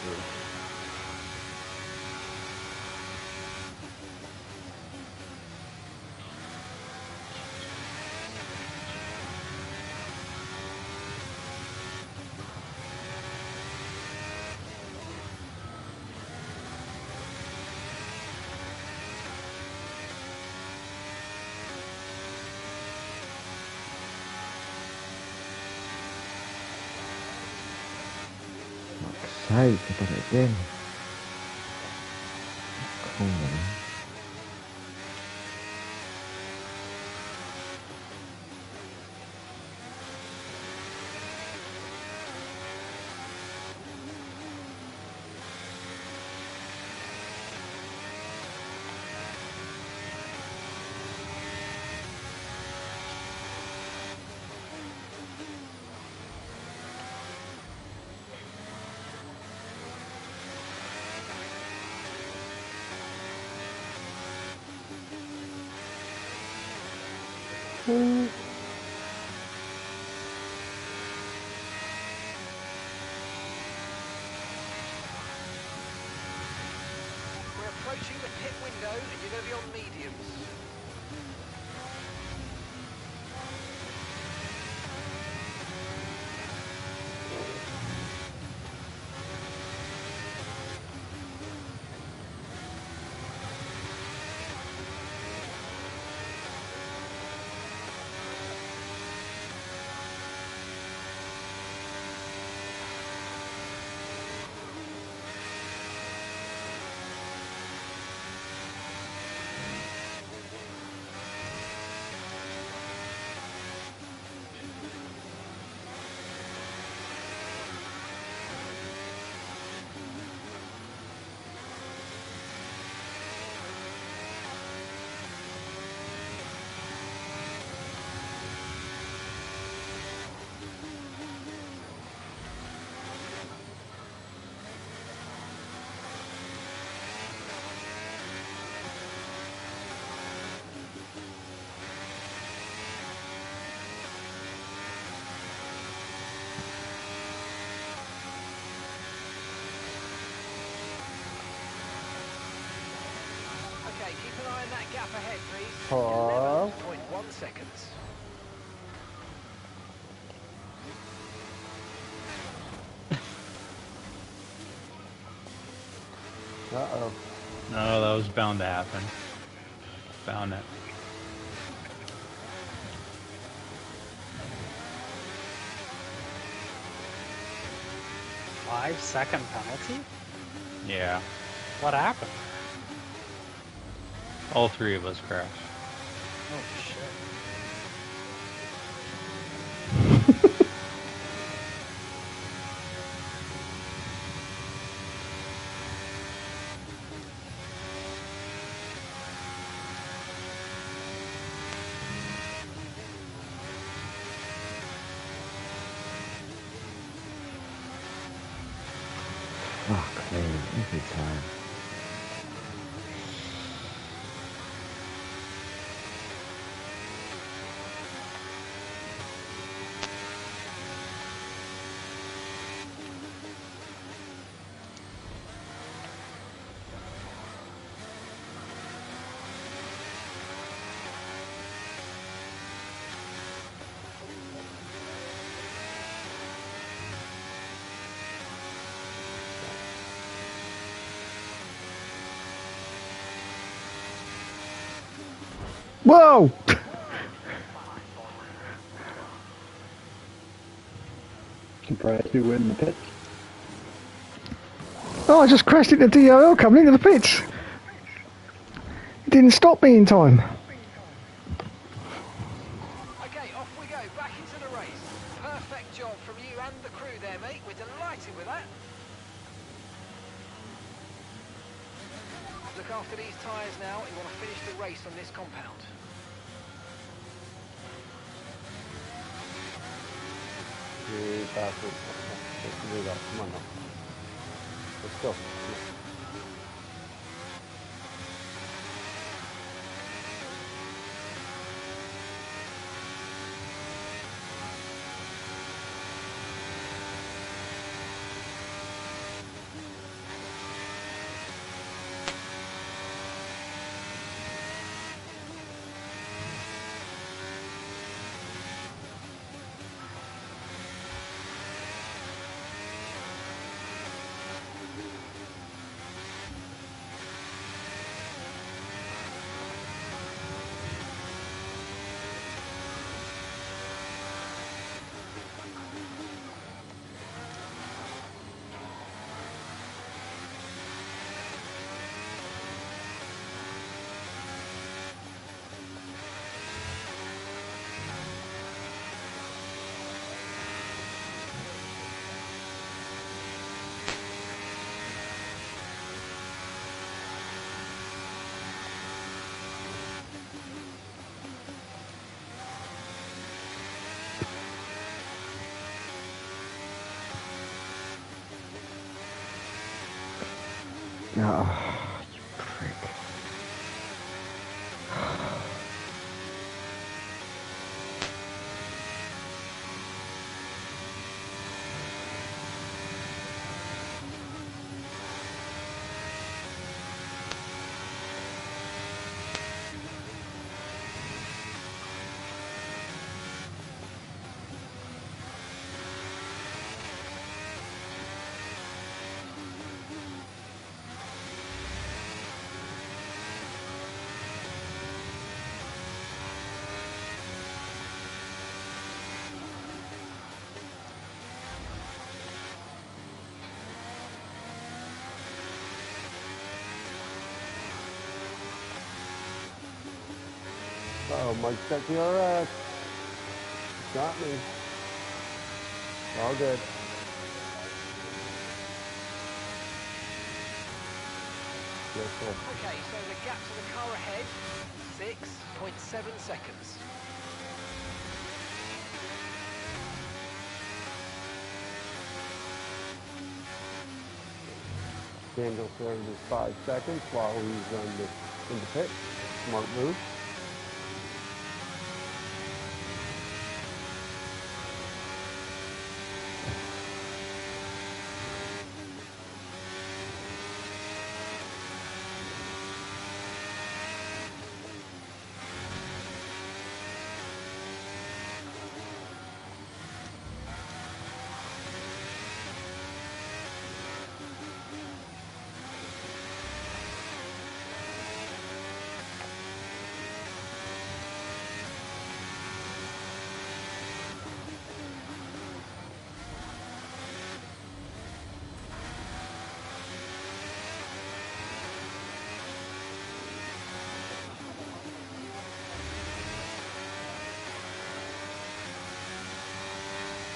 D: Fuck's sake, I done it again. Cool, man.
E: We're approaching the pit window and you're going to be on mediums. Okay, keep an eye on that gap ahead, please. 11.1 seconds.
A: Uh-oh.
F: No, that was bound to happen. Found it.
B: Five-second penalty?
F: Yeah.
B: What happened?
F: All three of us crashed.
B: Oh shit.
D: Fuck me, every time.
C: Whoa!
H: Surprised you win the pits.
C: Oh, I just crashed into ERL coming into the pits. It didn't stop me in time.
E: Okay, off we go, back into the race. Perfect job from you and the crew there, mate. We're delighted with that. Look after these tyres now. You want to finish the race on this compound.
A: You bastard. Let's do that. Come on now. Let's go. Come on.
D: Oh, you prick.
A: Oh, Mike's got TRX. Got me. All good. Yes, sir.
E: Okay, so the gap to the car ahead, 6.7 seconds.
A: Daniel served his 5 seconds while he's in the pit. Smart move.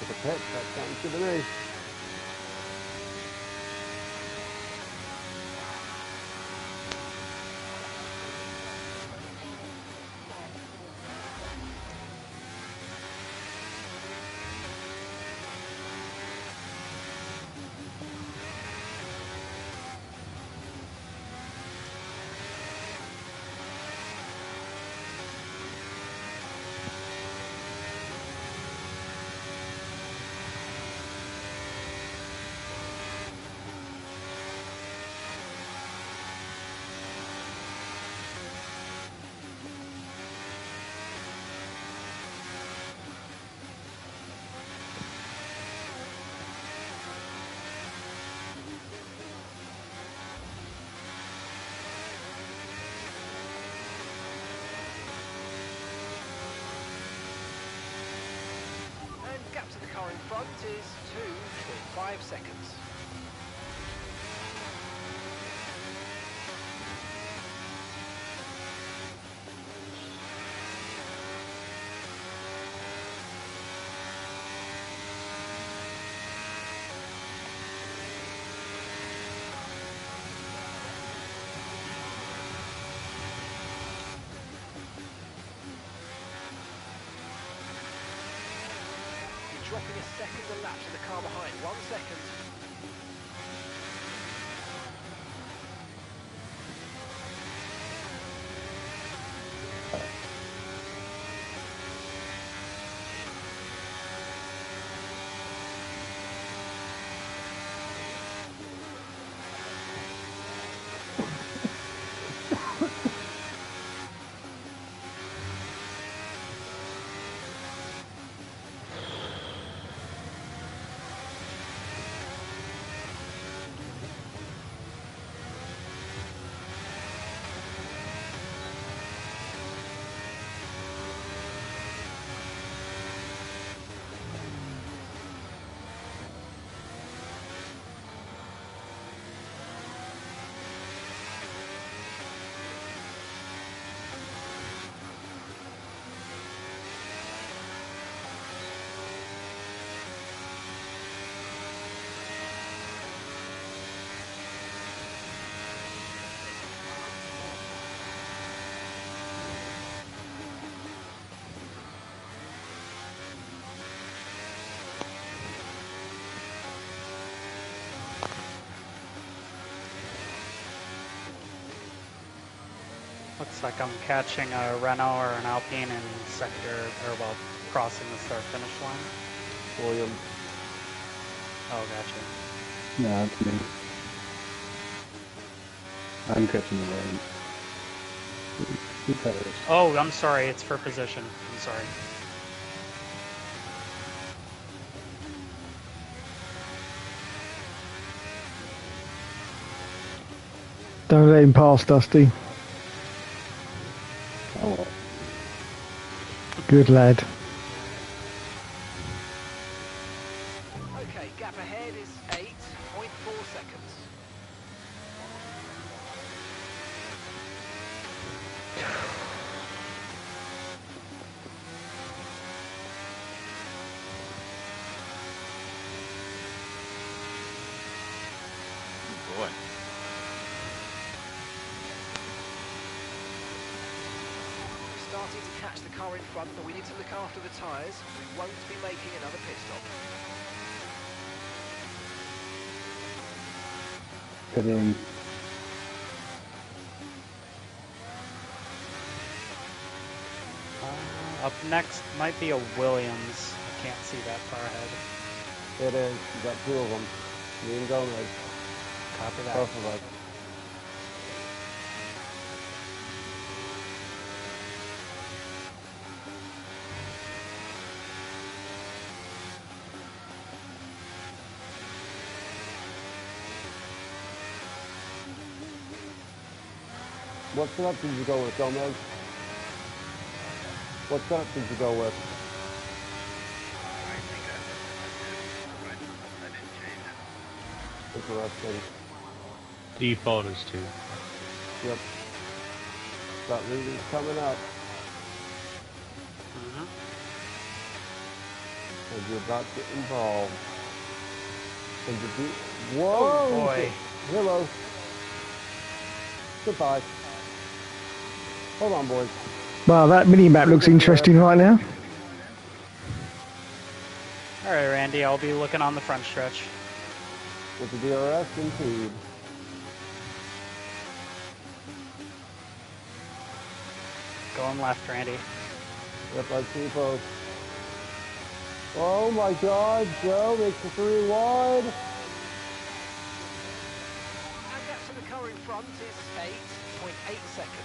A: To the pit. That sounds good to me.
E: gap to the car in front is 2.5 seconds. Dropping a second a lap to the car behind. 1 second.
B: Looks like I'm catching a Renault or an Alpine in sector, or well, crossing the start-finish line.
A: William.
B: Oh, gotcha.
H: No, it's me. I'm catching the rain.
B: Oh, I'm sorry. It's for position. I'm sorry.
C: Don't let him pass, Dusty.
H: Oh,
C: Good lad.
E: Okay, gap ahead is 8.4 seconds.
G: Boy.
E: Starting to catch the car in front, but we need to look after the tyres. We won't be making another pit stop.
H: get in.
B: Up next might be a Williams. I can't see that far ahead.
A: It is. You got two of them. Me and Gomez.
B: Copy that.
A: Both of us. What setup did you go with, Gomez? What setup did you go with? Interesting.
F: Default is 2.
A: Yep. That lead is coming up. As you're about to get involved. And to do. Whoa!
B: Oh boy.
A: Hello. Goodbye. Hold on, boys.
C: Wow, that mini-map looks interesting right now.
B: All right, Randy, I'll be looking on the front stretch.
A: With the DRS indeed.
B: Going left, Randy.
A: Yep, I see both. Oh my god, Joe makes the 3 wide.
E: And gap to the car in front is 8.8 seconds.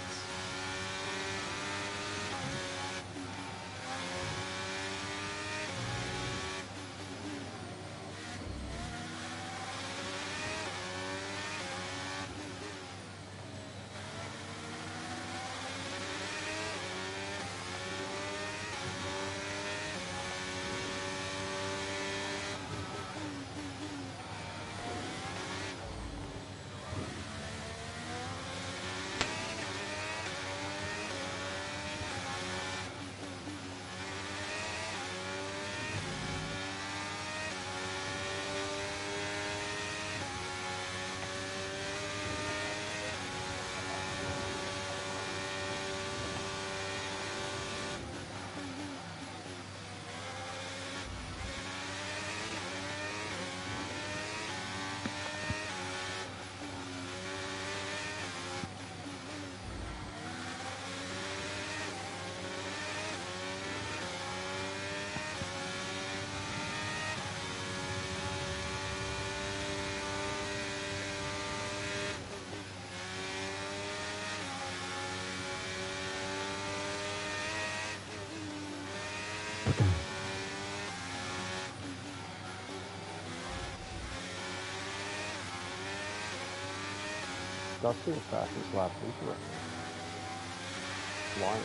A: Dusty as fast as slapped into it. Flying.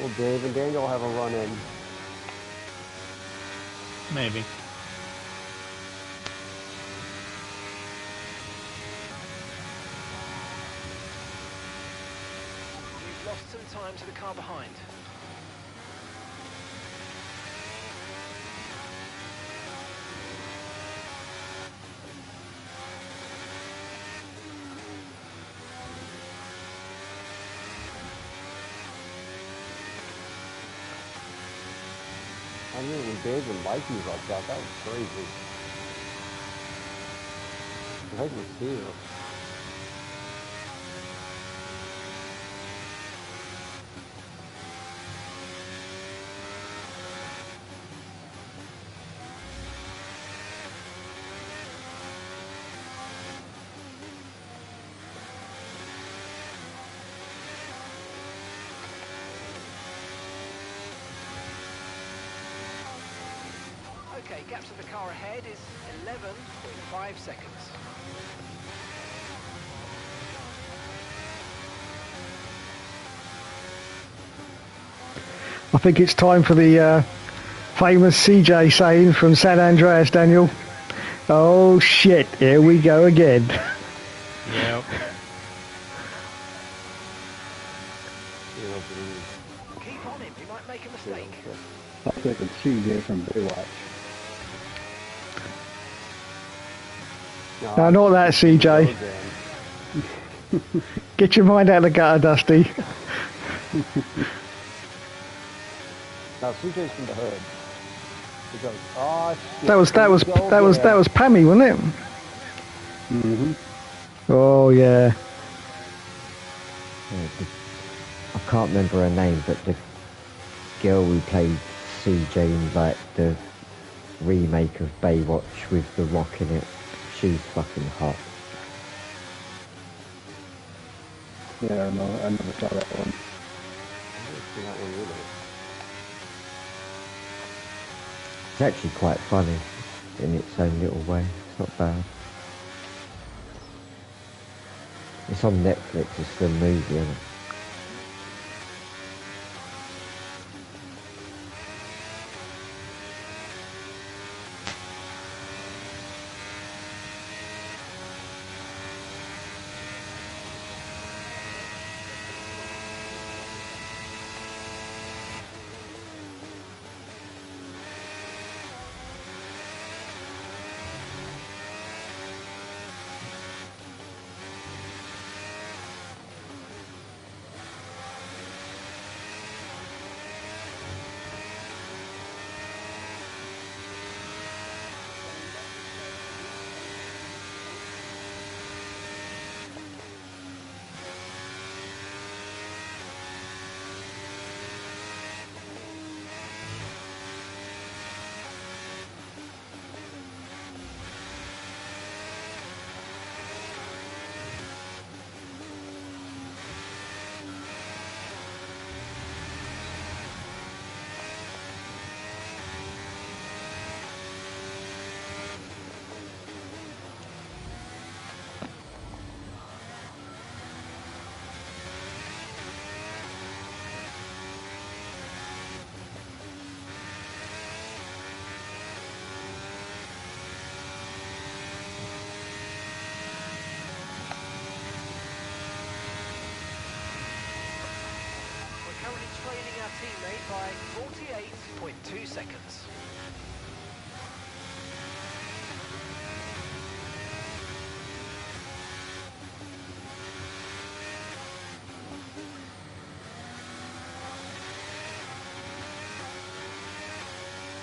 A: Will Dave and Daniel have a run-in?
F: Maybe.
E: You've lost some time to the car behind.
A: I mean, when Dave and Mikey was like that was crazy. I can see her.
E: Okay, gap to the car ahead is 11.5 seconds.
C: I think it's time for the famous CJ saying from San Andreas, Daniel. Oh shit, here we go again.
F: Yep.
E: Keep on him, he might make a mistake.
H: I think it's CJ from Baywatch.
C: No, not that, CJ. Get your mind out of the gutter, Dusty.
A: Now CJ's from the hood. He goes, oh shit.
C: That was Pammy, wasn't it?
H: Mm-hmm.
C: Oh yeah.
D: I can't remember her name, but the girl who played CJ in like the remake of Baywatch with The Rock in it, she's fucking hot.
H: Yeah, I never saw that one.
D: It's actually quite funny in its own little way. It's not bad. It's on Netflix, it's the movie, isn't it?
E: We're currently trailing our teammate by 48.2 seconds.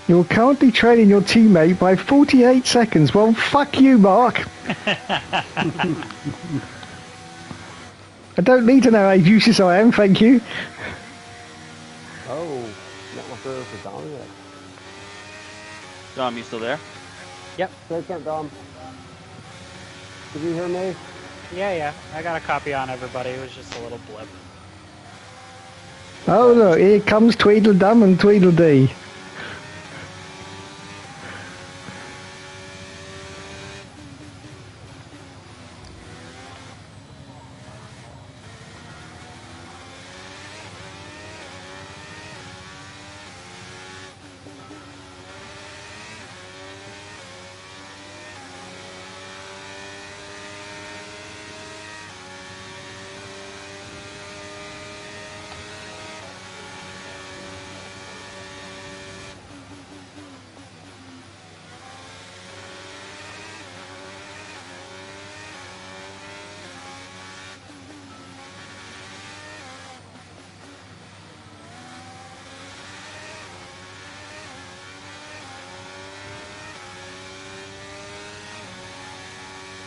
C: You're currently trailing your teammate by 48 seconds. Well, fuck you, Mark. I don't need to know how useless I am, thank you.
A: Oh, not my throw for Dom yet.
G: Dom, you still there?
B: Yep.
A: Second, Dom. Did you hear me?
B: Yeah. I got a copy on everybody. It was just a little blip.
C: Oh look, here comes Tweedledum and Tweedledee.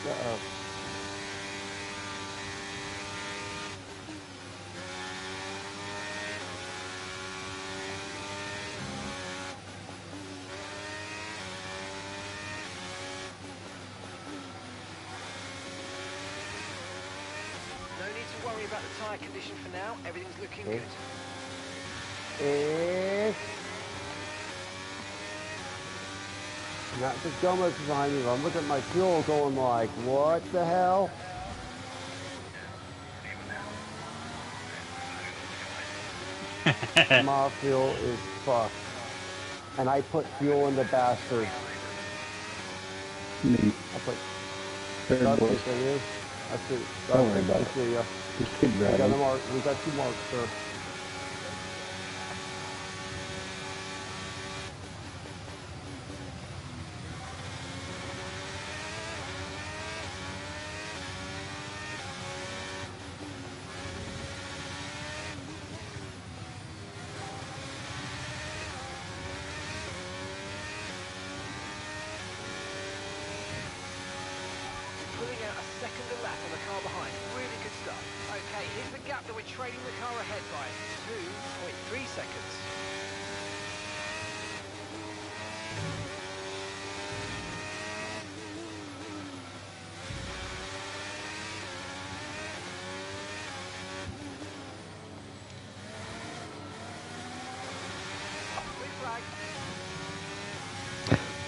A: Uh-oh.
E: No need to worry about the tyre condition for now. Everything's looking good.
A: It's not the Gomez behind me. I'm looking at my fuel going like, what the hell? My fuel is fucked. And I put fuel in the bastard.
H: Me.
A: I put
H: Third
A: that's
H: boys.
A: it for you. That's it.
H: Don't worry
A: That's
H: about
A: it.
H: it.
A: See ya.
H: Just keep
A: We got
H: driving.
A: the mark. We got 2 marks, sir.
E: Pulling out a second a lap on the car behind. Really good stuff. Okay, here's the gap that we're trailing the car ahead by. 2.3 seconds. Green flag.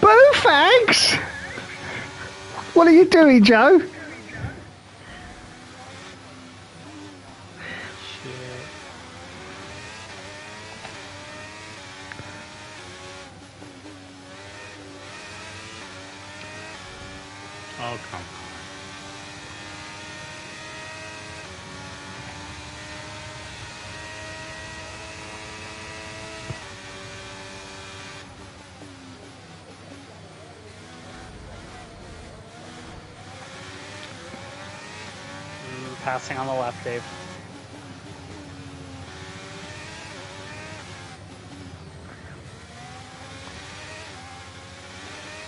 C: Boo fags! What are you doing, Joe?
F: Oh, come on.
B: Passing on the left, Dave.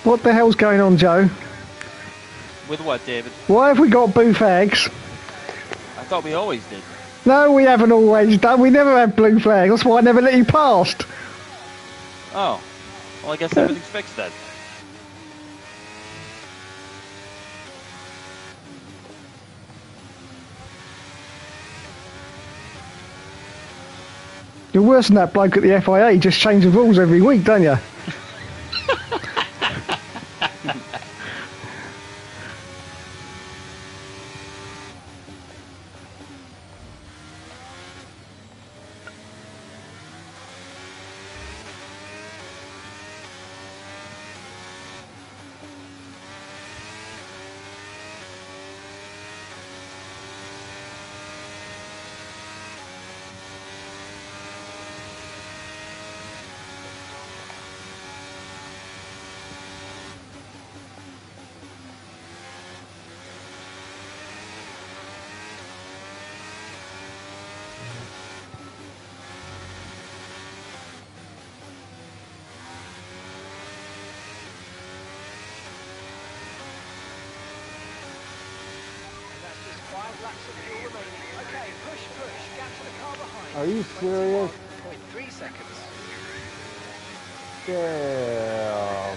C: What the hell's going on, Joe?
G: With what, David?
C: Why have we got boo fags?
G: I thought we always did.
C: No, we haven't always done. We never had blue flags. That's why I never let you past.
G: Oh. Well, I guess everything's fixed then.
C: You're worse than that bloke at the FIA. You just change the rules every week, don't you?
E: And that's just 5 laps of fuel remaining. Okay, push. Gap to the car behind.
A: Are you serious?
E: 21.3 seconds.
A: Yeah.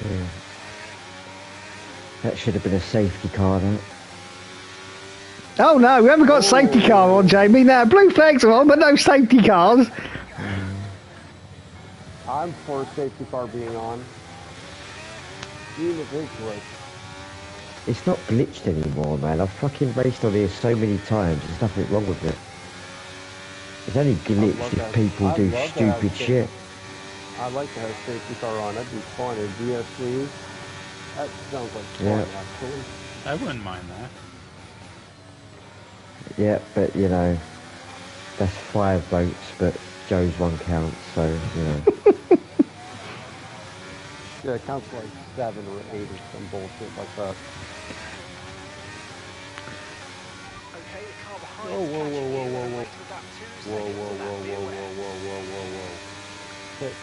D: Yeah. That should have been a safety car, that.
C: Oh no, we haven't got a safety car on, Jamie. Now, blue flags are on, but no safety cars.
A: I'm for safety car being on. Even if it's glitched.
D: It's not glitched anymore, man. I've fucking raced on here so many times. There's nothing wrong with it. It's only glitched if people do stupid shit.
A: I'd like to have safety car on. That'd be fun. A DSC. That sounds like fun,
D: Yeah.
A: actually.
F: I wouldn't mind that.
D: Yeah, but you know, that's 5 votes, but Joe's one counts, so you know.
A: Yeah, it counts like 7 or 8 or some bullshit like that.
E: Okay, the car behind
A: Whoa, whoa, whoa, whoa, whoa, whoa.
E: Whoa,
A: Whoa, whoa, whoa, whoa, whoa, whoa, whoa, whoa, whoa. Pit.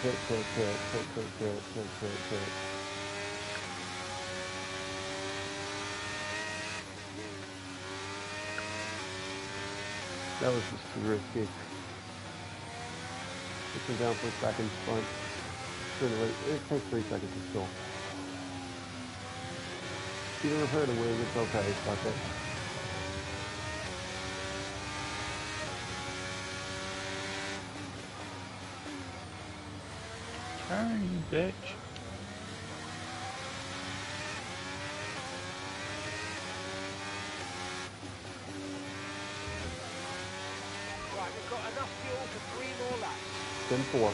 A: That was just too risky. Push him down for a second, front. It takes 3 seconds to still. You don't hurt a wing, it's okay, fuck it.
F: Turn, you bitch.
E: Right, we've got enough fuel for 3 more laps.
A: Then 4.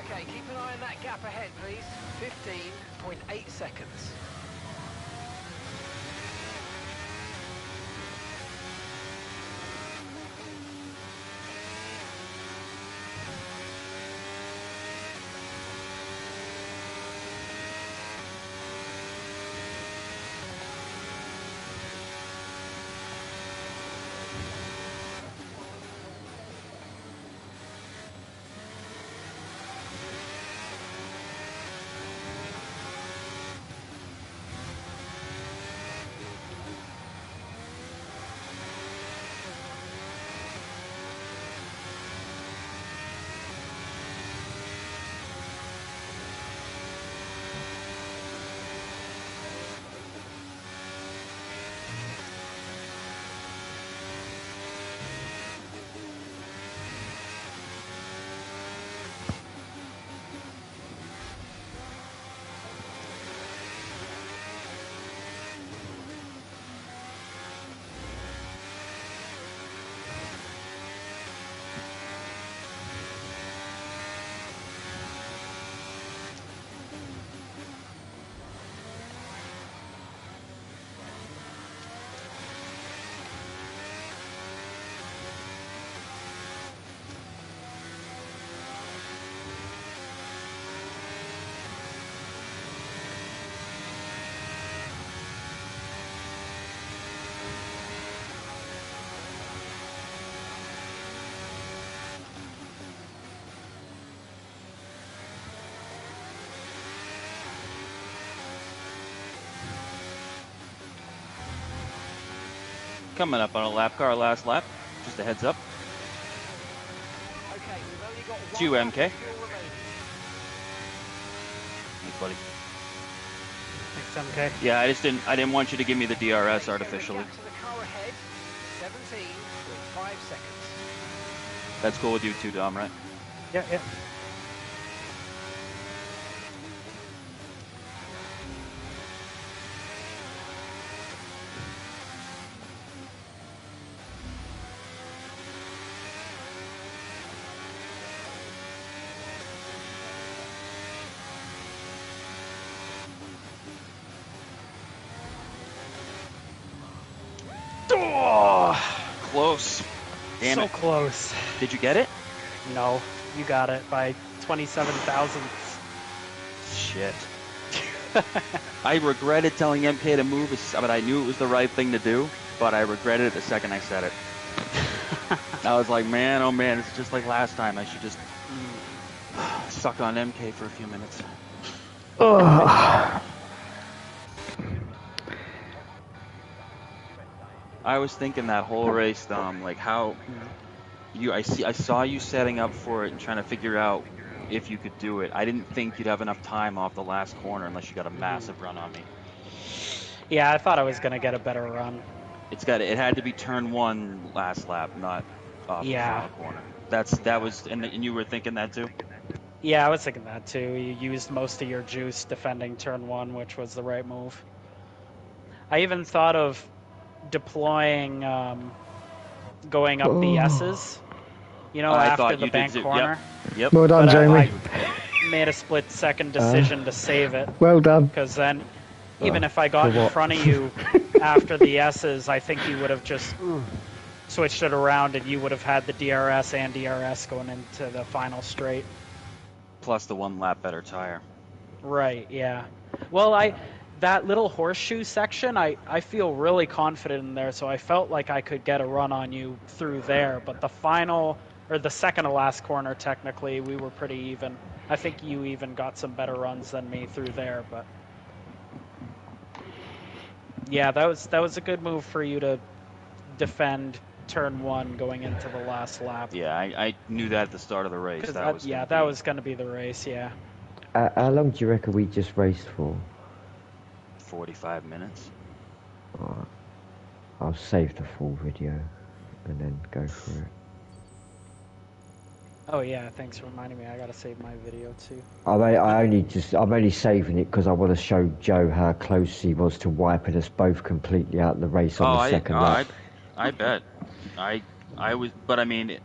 E: Okay, keep an eye on that gap ahead, please. 15.8 seconds.
G: Coming up on a lap car, last lap. Just a heads up.
E: Okay, we've only got
G: It's you,
E: one lap
G: MK.
E: of fuel remaining.
G: Thanks, buddy.
B: Thanks, MK.
G: Yeah, I didn't want you to give me the DRS artificially.
E: Gap to the car ahead, 17.5 seconds.
G: That's cool with you too, Dom, right?
B: Yeah. Oh,
G: Close. Damn
B: so
G: it.
B: close.
G: Did you get it?
B: No, you got it by 27 thousandths.
G: Shit. I regretted telling MK to move, but I knew it was the right thing to do, but I regretted it the second I said it. I was like, man, oh man, it's just like last time. I should just suck on MK for a few minutes. I was thinking that whole race, Dom, like how I saw you setting up for it and trying to figure out if you could do it. I didn't think you'd have enough time off the last corner unless you got a massive run on me.
B: Yeah, I thought I was gonna get a better run.
G: It had to be turn 1 last lap, not off the final corner. That was, and you were thinking that too?
B: Yeah, I was thinking that too. You used most of your juice defending turn 1, which was the right move. I even thought of deploying, going up the S's, after the bank corner.
G: Yep.
C: Well done, Jamie.
B: I made a split-second decision to save it.
C: Well done.
B: Because then, even if I got in front of you after the S's, I think you would have just switched it around and you would have had the DRS and DRS going into the final straight.
G: Plus the 1 lap better tire.
B: Right, yeah. Well, that little horseshoe section, I feel really confident in there, so I felt like I could get a run on you through there. But the final, or the second to last corner, technically, we were pretty even. I think you even got some better runs than me through there, but yeah, that was a good move for you to defend turn 1 going into the last lap.
G: Yeah, I knew that at the start of the race. That
B: was going to be the race, yeah.
D: How long do you reckon we just raced for?
G: 45 minutes.
D: Alright. I'll save the full video and then go for it.
B: Oh yeah, thanks for reminding me. I gotta save my video too.
D: I'm only saving it because I want to show Joe how close he was to wiping us both completely out of the race on the second lap.
G: I bet. I was, but I mean,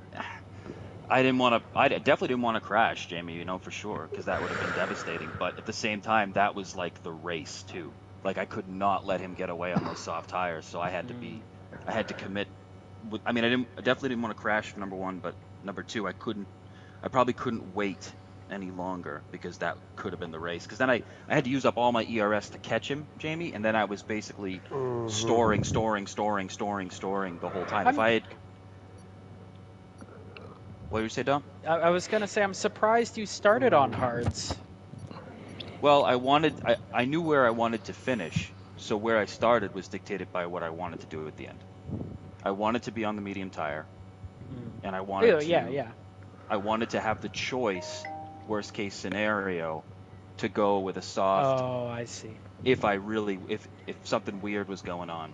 G: I definitely didn't want to crash, Jamie, for sure, because that would have been devastating. But at the same time, that was like the race too. Like I could not let him get away on those soft tires, so I had to commit. I mean, I definitely didn't want to crash for number 1, but number 2, I probably couldn't wait any longer because that could have been the race. Because then I had to use up all my ERS to catch him, Jamie, and then I was basically storing the whole time. If I had, what did you say, Dom?
B: I was gonna say I'm surprised you started on hards.
G: Well, I knew where I wanted to finish, so where I started was dictated by what I wanted to do at the end. I wanted to be on the medium tire, and I wanted I wanted to have the choice, worst case scenario, to go with a soft.
B: Oh, I see.
G: If something weird was going on.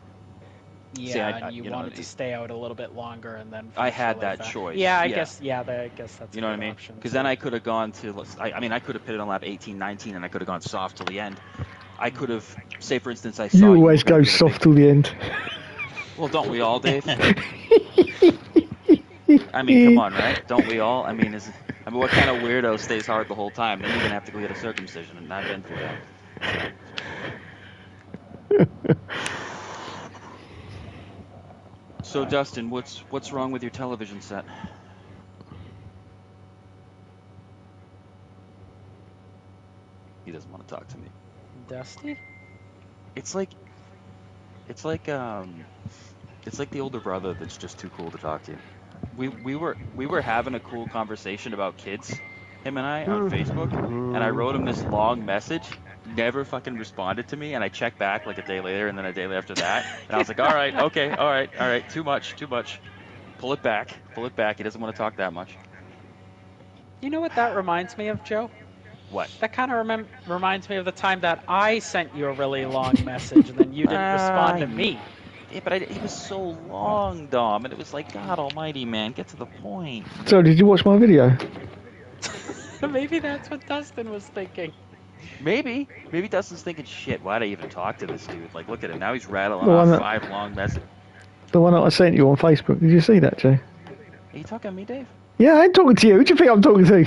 B: Yeah, and you wanted to stay out a little bit longer, and then
G: I had that choice.
B: Yeah, I guess. Yeah, I guess that's.
G: You know what I mean? Because then I could have gone to. I could have pitted on lap 18, 19, and I could have gone soft till the end. I could have, say for instance, I saw
C: you always go soft till the end.
G: Well, don't we all, Dave? I mean, come on, right? Don't we all? I mean, what kind of weirdo stays hard the whole time? Then you're gonna have to go get a circumcision, and I've been through that. So, Dustin, what's wrong with your television set? He doesn't want to talk to me.
B: Dusty?
G: It's like the older brother that's just too cool to talk to. We were having a cool conversation about kids, him and I, on Facebook, and I wrote him this long message. Never fucking responded to me, and I checked back like a day later, and then a day after that, and I was like, all right, okay, all right, too much. Pull it back. He doesn't want to talk that much.
B: You know what that reminds me of, Joe?
G: What?
B: That kind of reminds me of the time that I sent you a really long message, and then you didn't respond to me.
G: Yeah, but it was so long, Dom, and it was like, God almighty, man, get to the point.
C: So, did you watch my video?
B: Maybe that's what Dustin was thinking.
G: Maybe Dustin's thinking, shit, why'd I even talk to this dude? Like, look at him, now he's rattling off 5 long messages.
C: The one that I sent you on Facebook, did you see that, Jay?
G: Are you talking to me, Dave?
C: Yeah, I ain't talking to you. Who do you think I'm talking to?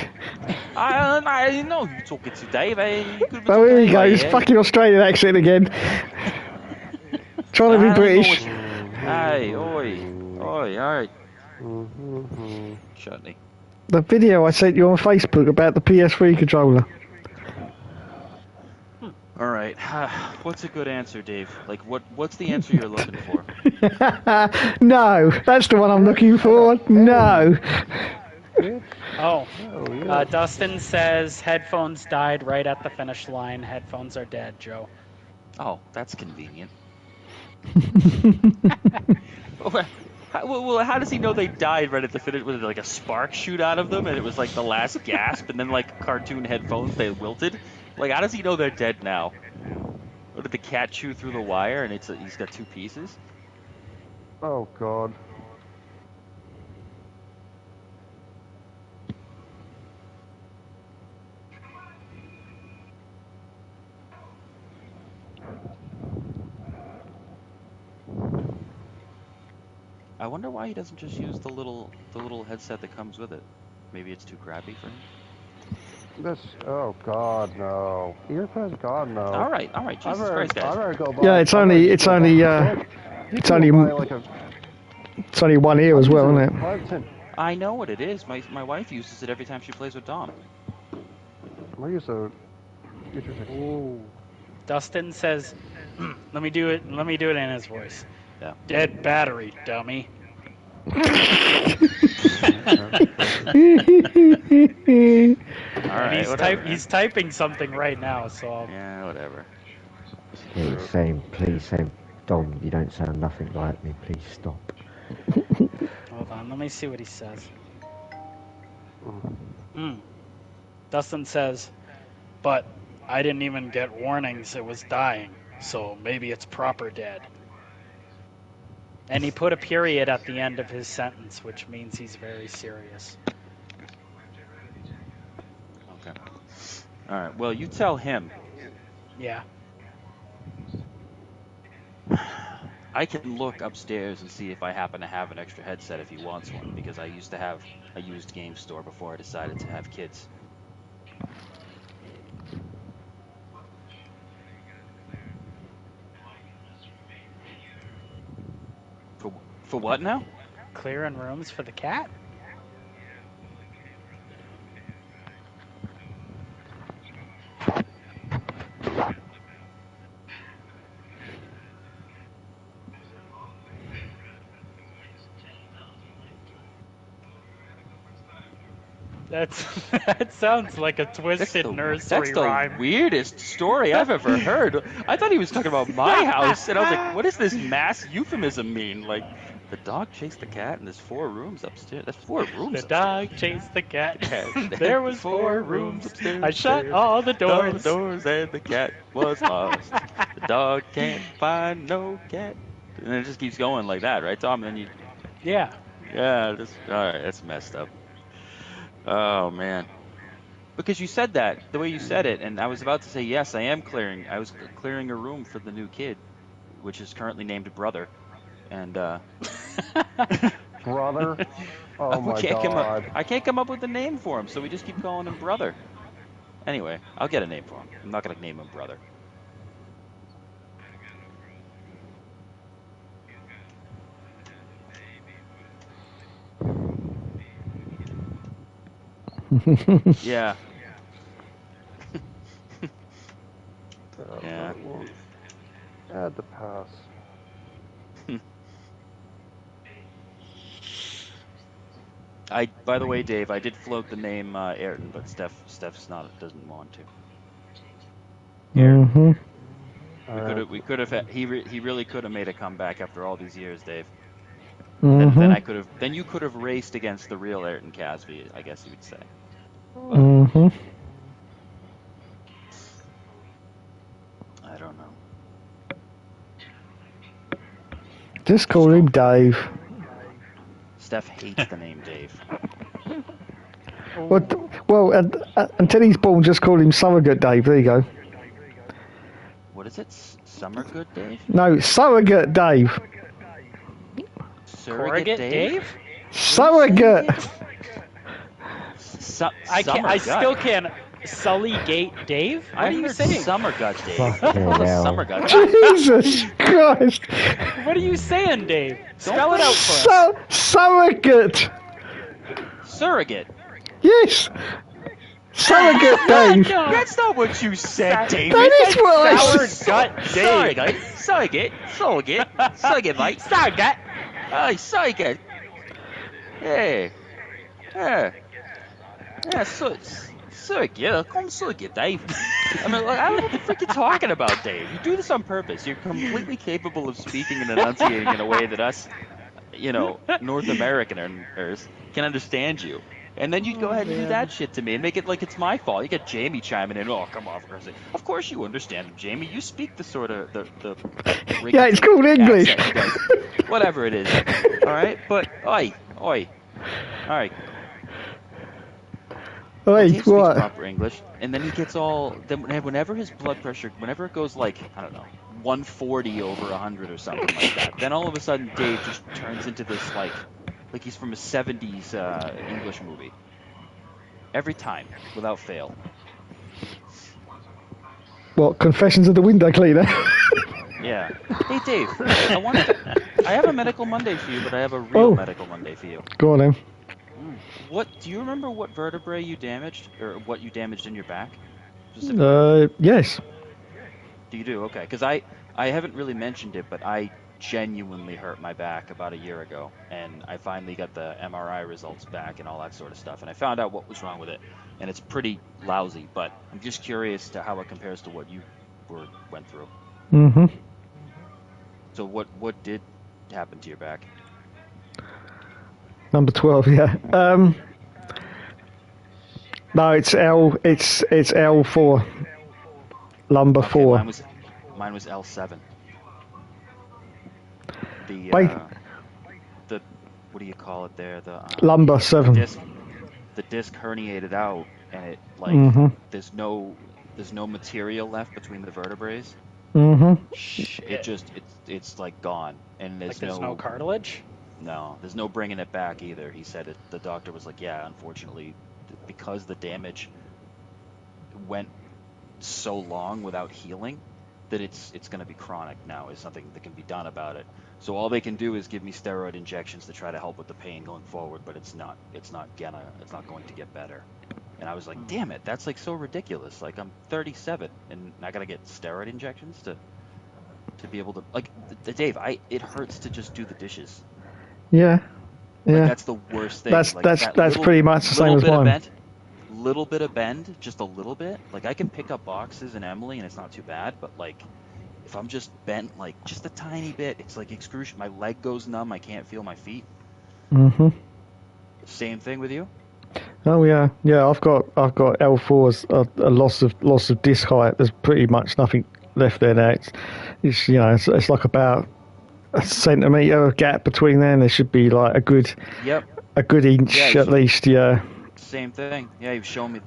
G: I know you're talking to Dave.
C: Oh, here he goes, fucking Australian accent again. Trying to be British.
G: Aye, oi, oi, alright. Chutney.
C: The video I sent you on Facebook about the PS3 controller.
G: Alright, what's a good answer, Dave? Like, what's the answer you're looking for?
C: No, that's the one I'm looking for. No.
B: Oh, Dustin says headphones died right at the finish line. Headphones are dead, Joe.
G: Oh, that's convenient. Well, how does he know they died right at the finish? Was it like a spark shoot out of them, and it was like the last gasp, and then like cartoon headphones, they wilted? Like, how does he know they're dead now? Or did the cat chew through the wire, and he's got two pieces?
A: Oh God.
G: I wonder why he doesn't just use the little headset that comes with it. Maybe it's too crappy for him.
A: Oh God, no. Earpads, God, no.
G: All right, Jesus Christ, guys.
C: Yeah, it's only one ear as well, isn't it?
G: I know what it is. My wife uses it every time she plays with Dom.
A: I use a. Ooh.
B: Dustin says, "Let me do it. Let me do it in his voice."
G: Yeah.
B: Dead battery, dummy.
G: All right,
B: he's typing something right now, so.
G: Yeah, whatever.
D: Yeah, he's saying, please, saying, Dom, you don't sound nothing like me. Please stop.
B: Hold on, let me see what he says. Dustin says, but I didn't even get warnings it was dying, so maybe it's proper dead. And he put a period at the end of his sentence, which means he's very serious.
G: Okay. All right. Well, you tell him.
B: Yeah.
G: I can look upstairs and see if I happen to have an extra headset if he wants one, because I used to have a used game store before I decided to have kids. For what now?
B: Clearing rooms for the cat? That sounds like a twisted nursery rhyme.
G: That's the weirdest story I've ever heard. I thought he was talking about my house, and I was like, what does this mass euphemism mean? Like, the dog chased the cat, and there's 4 rooms upstairs. That's 4 rooms upstairs.
B: The dog chased the cat. There was 4 rooms upstairs. I shut all the doors.
G: And the cat was lost. The dog can't find no cat. And it just keeps going like that, right, Tom? And then you...
B: Yeah.
G: Yeah, all right, that's messed up. Oh, man. Because you said that, the way you said it, and I was about to say, yes, I am clearing. I was clearing a room for the new kid, which is currently named Brother. And,
A: Brother? Oh, my God.
G: I can't come up with a name for him, so we just keep calling him Brother. Anyway, I'll get a name for him. I'm not going to name him Brother. Yeah. Yeah.
A: Add the pass.
G: By the way, Dave, I did float the name Ayrton, but Steph's doesn't want to.
C: Mm-hmm.
G: We could have. He really could have made a comeback after all these years, Dave.
C: Mm-hmm.
G: Then you could have raced against the real Ayrton Casby, I guess you would say.
C: Mm-hmm.
G: I don't know.
C: Just call him Dave.
G: Steph hates the name Dave.
C: Well, until he's born, just call him Surrogate Dave. There you go.
G: What is it? Summer Good Dave?
C: No, Surrogate Dave.
G: Surrogate Dave?
C: Surrogate.
B: I still can't. Sully Gate Dave? What
G: I
B: are you
G: heard
B: saying?
G: Summer Gut Dave.
D: Fucking
G: Call us
D: hell.
G: Summer Gut.
C: Jesus Christ!
B: What are you saying, Dave? Spell it out for us.
C: Surrogate!
G: Surrogate.
C: Yes! Surrogate Dave!
B: No.
G: That's not what you said, David.
C: That is what I
B: Sour
C: said!
B: gut Dave.
G: Surrogate. Surrogate, mate.
B: Surrogate.
G: Hey, surrogate. Yeah. Yeah. Yeah, surrogate. Call him surrogate, Dave. I mean, like, I don't know what the frick you're talking about, Dave. You do this on purpose. You're completely capable of speaking and enunciating in a way that us, North Americaners can understand you. And then you'd go ahead and do that shit to me and make it like it's my fault. You get Jamie chiming in. Oh, come on, for Christ's sake. Of course you understand him, Jamie. You speak the sort of the
C: Yeah, it's called English.
G: accent, you guys. Whatever it is. All right, but oi. All right.
C: Hey,
G: Dave speaks
C: what?
G: proper English, and then he gets all. Then whenever his blood pressure, whenever it goes like, I don't know, 140 over 100 or something like that, then all of a sudden Dave just turns into this like he's from a 70s English movie. Every time, without fail.
C: What, Confessions of the Window Cleaner?
G: Yeah. Hey Dave, I have a medical Monday for you, but I have a real medical Monday for you.
C: Go on then.
G: What do you remember? What vertebrae you damaged, or what you damaged in your back?
C: Yes.
G: Do you do? Okay, because I haven't really mentioned it, but I genuinely hurt my back about a year ago, and I finally got the MRI results back and all that sort of stuff, and I found out what was wrong with it, and it's pretty lousy, but I'm just curious to how it compares to what you went through.
C: Mm-hmm.
G: So what did happen to your back?
C: Number 12, yeah. No, it's L4. Lumber 4.
G: Mine was L7. The what do you call it there? The
C: Lumber 7.
G: The disc herniated out, and it like there's no material left between the vertebrae. It's like gone, and there's
B: no cartilage.
G: No, there's no bringing it back either. He said it. The doctor was like, yeah, unfortunately, because the damage went so long without healing, that it's going to be chronic now. There's nothing that can be done about it. So all they can do is give me steroid injections to try to help with the pain going forward, but it's not going to get better. And I was like, damn it, that's like so ridiculous. Like, I'm 37 and I gotta get steroid injections to be able to, like, Dave, it hurts to just do the dishes.
C: Yeah. Yeah.
G: Like, that's the worst thing.
C: That's
G: little,
C: pretty much the same as mine.
G: Little bit of bend, just a little bit. Like, I can pick up boxes in Emily and it's not too bad, but like, if I'm just bent like just a tiny bit, it's like excruciating. My leg goes numb. I can't feel my feet. Same thing with you?
C: Oh yeah, yeah. I've got L4's a loss of disc height. There's pretty much nothing left there now. It's like about a centimetre of gap between there, and there should be like a good inch at least. Yeah.
G: Same thing. Yeah, you've shown me.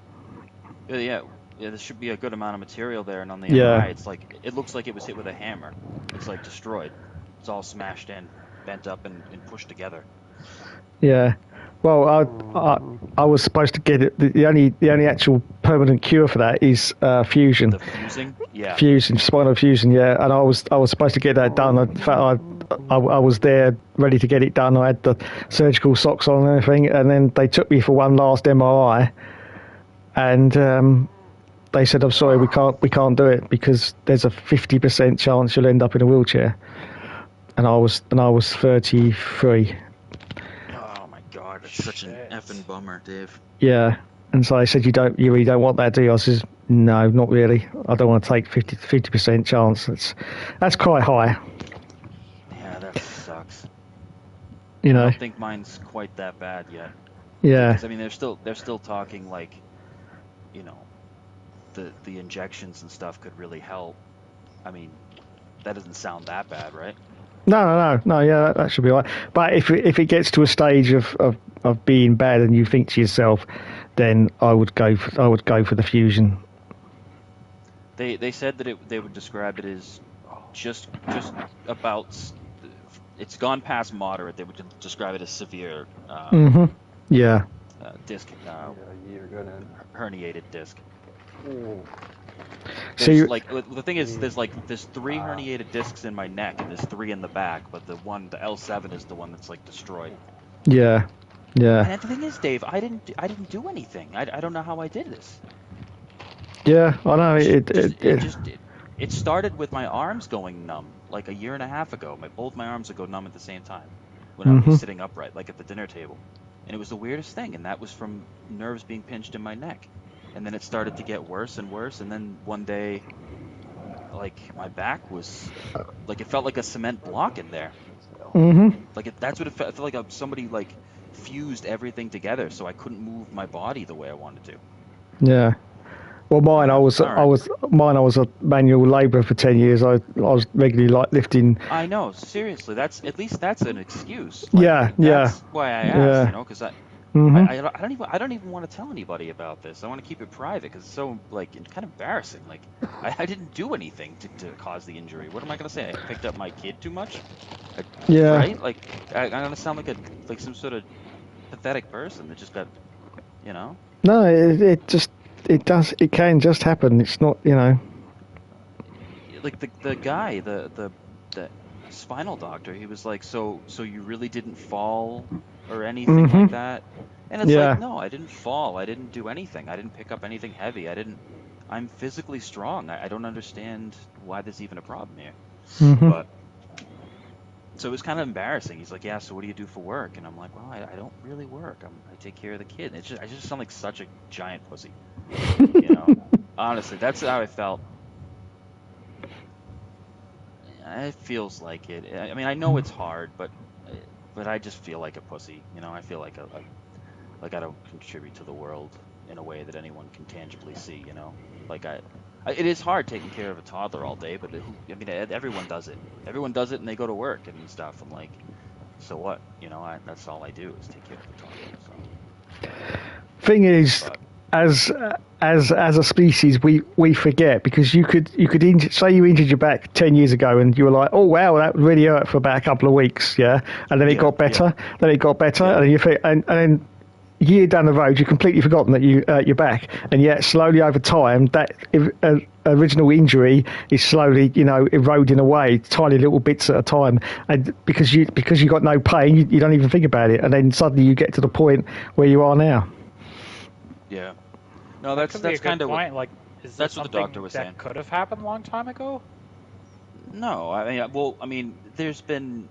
G: Yeah, there should be a good amount of material there, and on the MRI, it's like it looks like it was hit with a hammer. It's like destroyed. It's all smashed in, bent up, and pushed together. Yeah.
C: Well, I was supposed to get it. The only actual permanent cure for that is fusion.
G: The fusing, yeah.
C: Fusion, spinal fusion, yeah. And I was supposed to get that done. In fact, I was there ready to get it done. I had the surgical socks on and everything, and then they took me for one last MRI, and they said, "I'm sorry, we can't do it because there's a 50% chance you'll end up in a wheelchair." And I was 33.
G: That's such an effing bummer, Dave.
C: Yeah, and so they said, you really don't want that, do you? I says, no, not really. I don't want to take 50% chance. That's quite high.
G: Yeah, that sucks.
C: I
G: don't think mine's quite that bad yet.
C: Yeah.
G: Because, I mean, they're still talking like, the injections and stuff could really help. I mean, that doesn't sound that bad, right?
C: No. Yeah, that should be all right. But if it gets to a stage of being bad and you think to yourself, then I would go for the fusion.
G: They said that they would describe it as just about. It's gone past moderate. They would describe it as severe.
C: Yeah.
G: Disc.
A: You're gonna
G: herniated disc.
A: Ooh.
C: So you,
G: The thing is, there's 3 herniated discs in my neck, and there's 3 in the back, but the L7 is the one that's like destroyed.
C: yeah, yeah,
G: And the thing is, Dave, I didn't do anything. I don't know how I did this.
C: yeah. I know
G: It started with my arms going numb like a year and a half ago. Both my arms would go numb at the same time when I would be sitting upright, like at the dinner table. And it was the weirdest thing, and that was from nerves being pinched in my neck. And then it started to get worse and worse, and then one day, like, my back was like, it felt like a cement block in there. That's what it felt. It felt like somebody like fused everything together, so I couldn't move my body the way I wanted to.
C: yeah. Well, mine,
G: Yeah,
C: I was a manual labourer for 10 years. I was regularly like lifting.
G: I know, seriously, that's an excuse.
C: Yeah,
G: That's why I asked,
C: yeah.
G: because I don't even want to tell anybody about this. I want to keep it private because it's so kind of embarrassing. Like I didn't do anything to cause the injury. What am I gonna say? I picked up my kid too much?
C: Yeah.
G: Right? Like I'm gonna sound like some sort of pathetic person that just got,
C: No, it can just happen. It's not,
G: like the guy, the spinal doctor. He was like, so you really didn't fall or anything like that? And it's like, no, I didn't fall. I didn't do anything. I didn't pick up anything heavy. I'm physically strong. I don't understand why there's even a problem here. But so it was kind of embarrassing. He's like, yeah, so what do you do for work? And I'm like, well, I don't really work. I take care of the kid. I just sound like such a giant pussy. Honestly, that's how I felt. It feels like it. I mean, I know it's hard, but I just feel like a pussy. I feel like I don't contribute to the world in a way that anyone can tangibly see. Like it is hard taking care of a toddler all day, but everyone does it. Everyone does it, and they go to work and stuff. I'm like, so what? That's all I do is take care of the toddler. So.
C: Thing is, as a species, we forget, because you could say you injured your back 10 years ago and you were like, oh wow, that really hurt for about a couple of weeks, and then it got better, and then you think, and then a year down the road you've completely forgotten that you hurt your back, and yet slowly over time that original injury is slowly eroding away, tiny little bits at a time, and because you got no pain, you don't even think about it, and then suddenly you get to the point where you are now.
G: Yeah. No, that's kind of
B: point. Like, is
G: that's what the doctor
B: something
G: was
B: that
G: saying.
B: could have happened a long time ago?
G: No, there's been.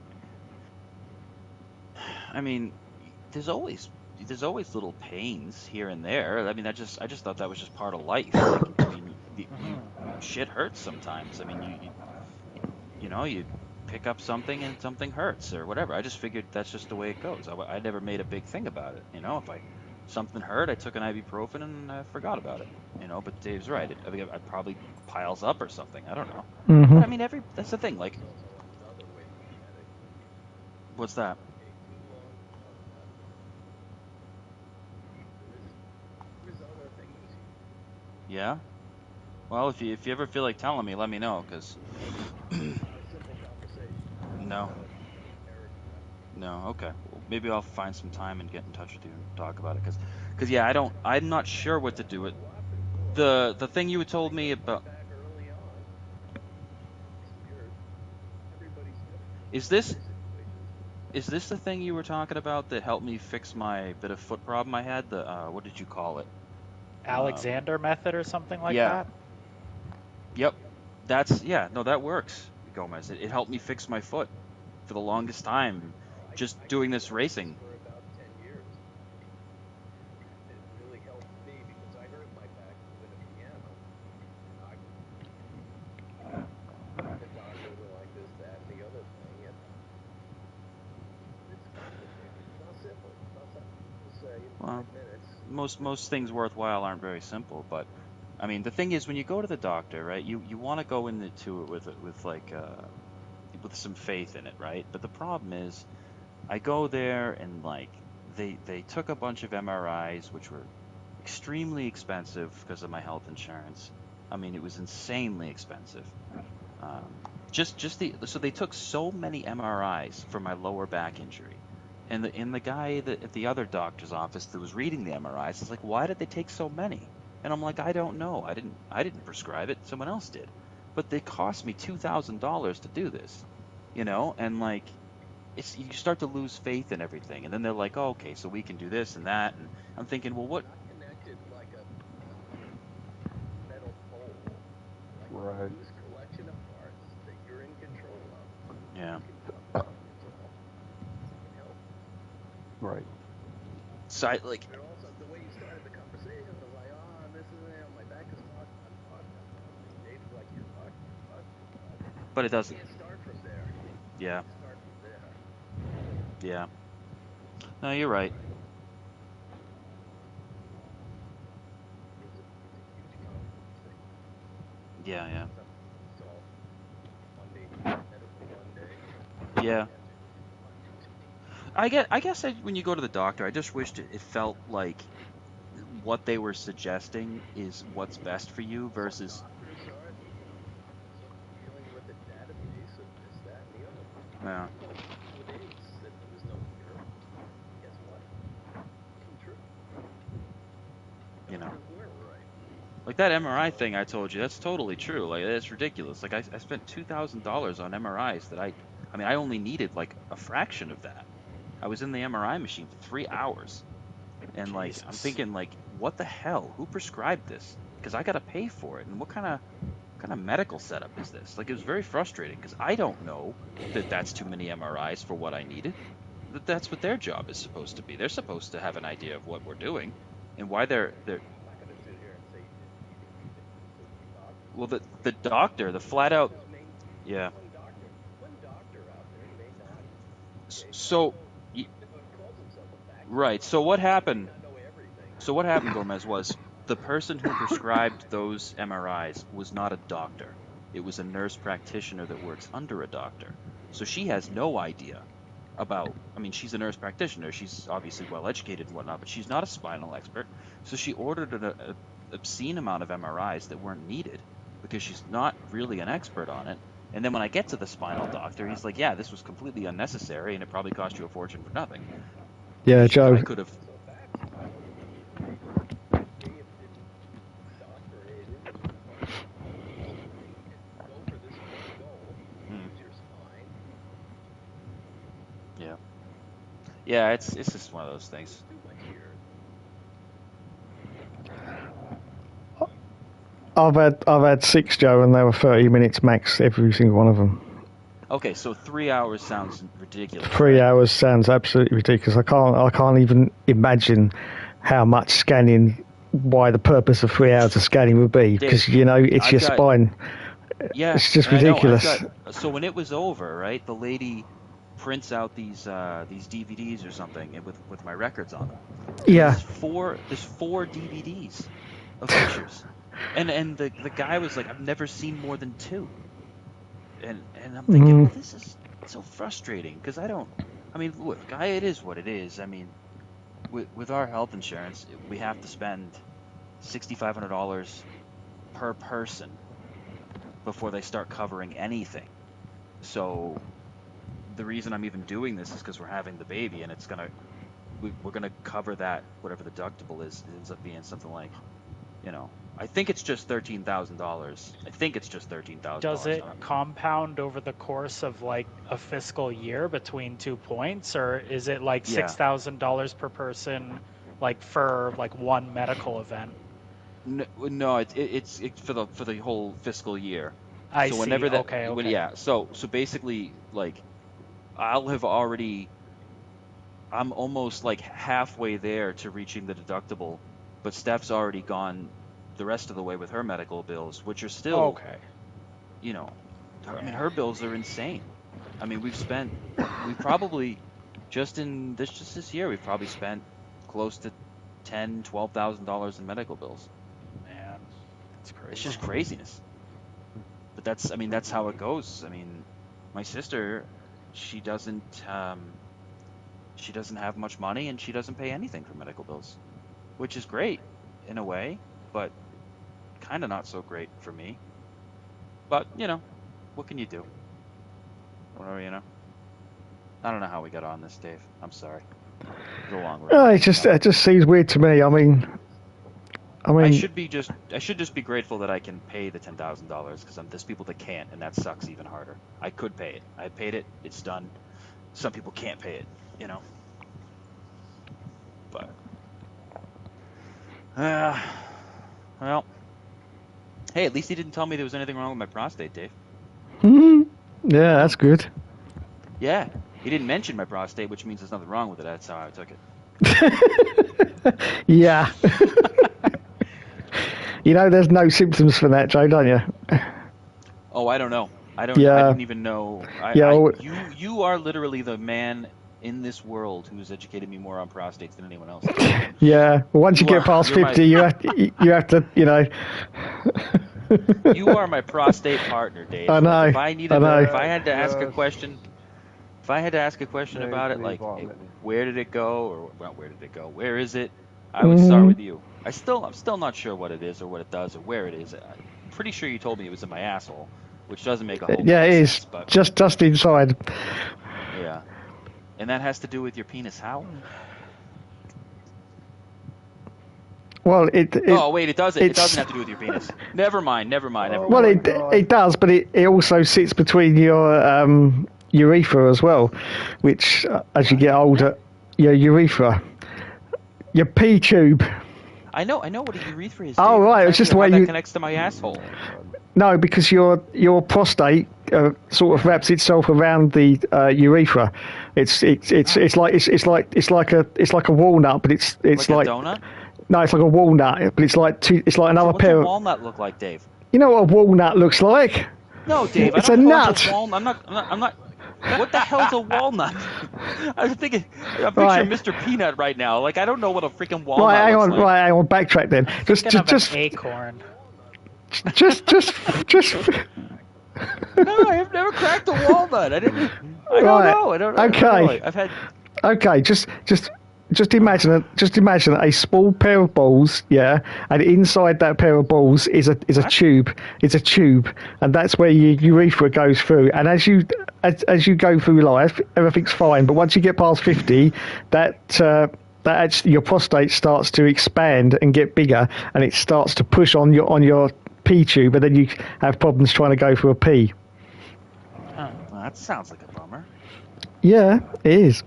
G: There's always little pains here and there. I just thought that was just part of life. Shit hurts sometimes. You pick up something and something hurts or whatever. I just figured that's just the way it goes. I never made a big thing about it. If something hurt, I took an ibuprofen and I forgot about it. But Dave's right. It probably piles up or something. I don't know. But that's the thing. Like, what's that? Yeah. Well, if you ever feel like telling me, let me know, because no. Okay. Well, maybe I'll find some time and get in touch with you and talk about it, because yeah, I'm not sure what to do with the thing you had told me about. Is this the thing you were talking about that helped me fix my bit of foot problem I had? The what did you call it?
B: Alexander method or something like that?
G: Yep. No, that works, Gomez. It helped me fix my foot for the longest time, just doing this racing. Well, most things worthwhile aren't very simple, but the thing is, when you go to the doctor, right, you want to go into it with some faith in it, right? But the problem is, I go there and they took a bunch of MRIs, which were extremely expensive because of my health insurance. It was insanely expensive. So they took so many MRIs for my lower back injury. And the guy at the other doctor's office that was reading the MRIs is like, why did they take so many? And I'm like, I don't know. I didn't prescribe it. Someone else did. But they cost me $2,000 to do this, and like you start to lose faith in everything. And then they're like, oh, okay, so we can do this and that. And I'm thinking, well, what?
E: Connected like a metal pole, like
A: Right.
E: a loose collection of parts that you're in control of.
G: Yeah.
E: You can help. You can help.
A: Right.
G: So like,
E: But also, the way you started the conversation was like, oh, this is my back is fucked. I'm fucked. I'm fucked. And Dave's like, you're fucked. You're fucked. You're fucked.
G: but it
E: You
G: doesn't.
E: can't start from there.
G: Yeah.
E: You start from there.
G: Yeah. No, you're right.
E: It's a huge complex thing.
G: Yeah, yeah.
E: Something solved one day, medical one day.
G: Yeah. I guess when you go to the doctor, I just wished it felt like what they were suggesting is what's best for you versus.
E: Doctors are dealing with a database of this, that, and the other.
G: Yeah.
E: With AIDS, that there was no cure. Guess what? Came true. Doctors weren't right.
G: Like that MRI thing I told you, that's totally true. Like it's ridiculous. Like I spent $2,000 on MRIs that I mean I only needed like a fraction of that. I was in the MRI machine for 3 hours, and like I'm
B: Jesus.
G: thinking like, what the hell? Who prescribed this? Because I got to pay for it, and what kind of medical setup is this? Like it was very frustrating because I don't know that that's too many MRIs for what I needed. That's what their job is supposed to be. They're supposed to have an idea of what we're doing and why they're.
E: I'm not going to sit here and say you didn't need it.
G: Well, the doctor, the flat out. Yeah.
E: One doctor out there may not.
G: So, right. So what happened? So what happened, Gomez, was the person who prescribed those MRIs was not a doctor. It was a nurse practitioner that works under a doctor. So she has no idea about. I mean, she's a nurse practitioner. She's obviously well educated and whatnot, but she's not a spinal expert. So she ordered an obscene amount of MRIs that weren't needed because she's not really an expert on it. And then when I get to the spinal doctor, he's like, yeah, this was completely unnecessary and it probably cost you a fortune for nothing.
C: Yeah, Joe.
G: I could have. Yeah. Yeah, it's just one of those things.
C: I've had 6, Joe, and they were 30 minutes max, every single one of them.
G: Okay, so 3 hours sounds ridiculous.
C: 3 hours sounds absolutely ridiculous. I can't even imagine how much scanning. Why the purpose of 3 hours of scanning would be? Because it's your spine.
G: Yeah,
C: it's just ridiculous.
G: So when it was over, right, the lady prints out these DVDs or something with my records on them.
C: Yeah.
G: There's four DVDs of pictures, and the guy was like, I've never seen more than 2. And I'm thinking, well, this is so frustrating because I mean, look, it is what it is. I mean, with our health insurance, we have to spend $6,500 per person before they start covering anything. So the reason I'm even doing this is because we're having the baby, and we're gonna cover that, whatever the deductible is. It ends up being something like, I think it's just $13,000. I think it's just $13,000.
B: Does it compound over the course of like a fiscal year between 2 points, or is it like $6,000 per person, like for like one medical event?
G: No, it's for the whole fiscal year.
B: I
G: so
B: see.
G: Whenever that,
B: okay.
G: Yeah. So basically, like, I'm almost like halfway there to reaching the deductible, but Steph's already gone the rest of the way with her medical bills, which are still
B: okay.
G: I mean, her bills are insane. I mean, we probably just this year we've probably spent close to $10,000-$12,000 in medical bills.
B: Man, it's crazy.
G: It's just craziness. But that's how it goes. I mean, my sister, she doesn't have much money, and she doesn't pay anything for medical bills, which is great in a way, but kind of not so great for me. But what can you do? Whatever, I don't know how we got on this, Dave. I'm sorry. It's a long road.
C: It just seems weird to me. I mean, I mean,
G: I should just be grateful that I can pay the $10,000 because there's people that can't, and that sucks even harder. I could pay it. I paid it. It's done. Some people can't pay it, you know. But well, hey, at least he didn't tell me there was anything wrong with my prostate, Dave.
C: yeah, that's good.
G: Yeah, he didn't mention my prostate, which means there's nothing wrong with it. That's how I took it.
C: Yeah. You know, there's no symptoms for that, Joe, don't you?
G: Oh, I don't know. I don't even know. You are literally the man in this world who's educated me more on prostates than anyone else.
C: Yeah. Once you get past 50, you have to, you know.
G: You are my prostate partner, Dave.
C: I know.
G: If I had to ask a question, about it, like where did it go, or well, where did it go? Where is it? I would start with you. I'm still not sure what it is or what it does or where it is. I'm pretty sure you told me it was in my asshole, which doesn't make a whole lot of sense.
C: Yeah, it is.
G: But
C: just inside.
G: yeah, and that has to do with your penis. How?
C: Well,
G: oh wait, it doesn't. It doesn't have to do with your penis. Never mind.
C: Well, it does, but it also sits between your urethra as well, which as you get older, your urethra, your pee tube.
G: I know what a urethra is.
C: Oh, right, it's just the way
G: that connects to my asshole.
C: No, because your prostate sort of wraps itself around the urethra. It's like a walnut, but it's like
G: a donut.
C: No, it's like a walnut, but it's like another
G: What's
C: pair.
G: What's a walnut look like, Dave?
C: You know what a walnut looks like?
G: No, Dave.
C: It's
G: I don't
C: a
G: know
C: nut.
G: I'm not. What the hell's a walnut? I'm picturing Mr. Peanut right now. Like I don't know what a freaking walnut looks like.
C: Hang on, backtrack then. Just
B: an acorn.
C: Just.
G: No, I've never cracked a walnut. I don't know.
C: Okay.
G: I've had.
C: Okay, just imagine a small pair of balls, yeah, and inside that pair of balls is a tube. It's a tube, and that's where your urethra goes through. And as you go through life, everything's fine. But once you get past 50, that actually your prostate starts to expand and get bigger, and it starts to push on your pee tube, and then you have problems trying to go for a pee.
G: Oh, well, that sounds like a bummer.
C: Yeah, it is.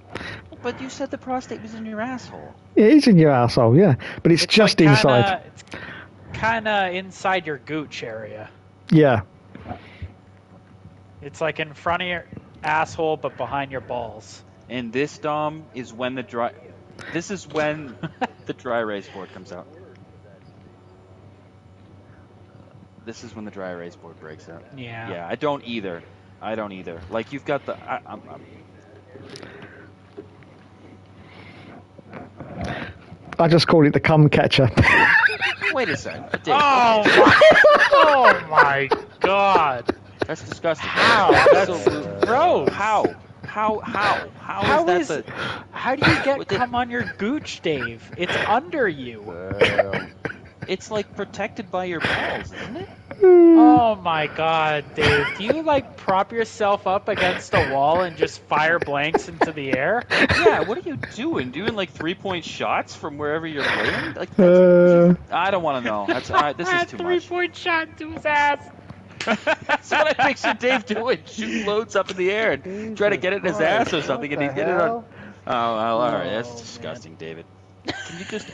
G: But you said the prostate was in your asshole.
C: It is in your asshole, yeah, but it's just
B: like
C: inside.
B: It's kind of inside your gooch area.
C: Yeah.
B: It's like in front of your asshole, but behind your balls.
G: And this, Dom, is when the dry erase board comes out. This is when the dry erase board breaks out.
B: Yeah.
G: Yeah, I don't either. Like you've got the.
C: I just call it the cum catcher.
G: Wait a second.
B: Oh my God.
G: That's disgusting.
B: How? That's gross.
G: How
B: do you get cum on your gooch, Dave? It's under you.
G: It's like protected by your balls, isn't it?
B: Oh my God, Dave. Do you like prop yourself up against a wall and just fire blanks into the air?
G: Yeah, what are you doing? Doing like 3-point shots from wherever you're laying? Like I don't want to know. This is too much.
B: 3-point shot into his ass.
G: That's what I picture Dave doing. Shoot loads up in the air and try to get it in his ass or something, and he did it on. Oh, well, all right. That's disgusting, David. Can you just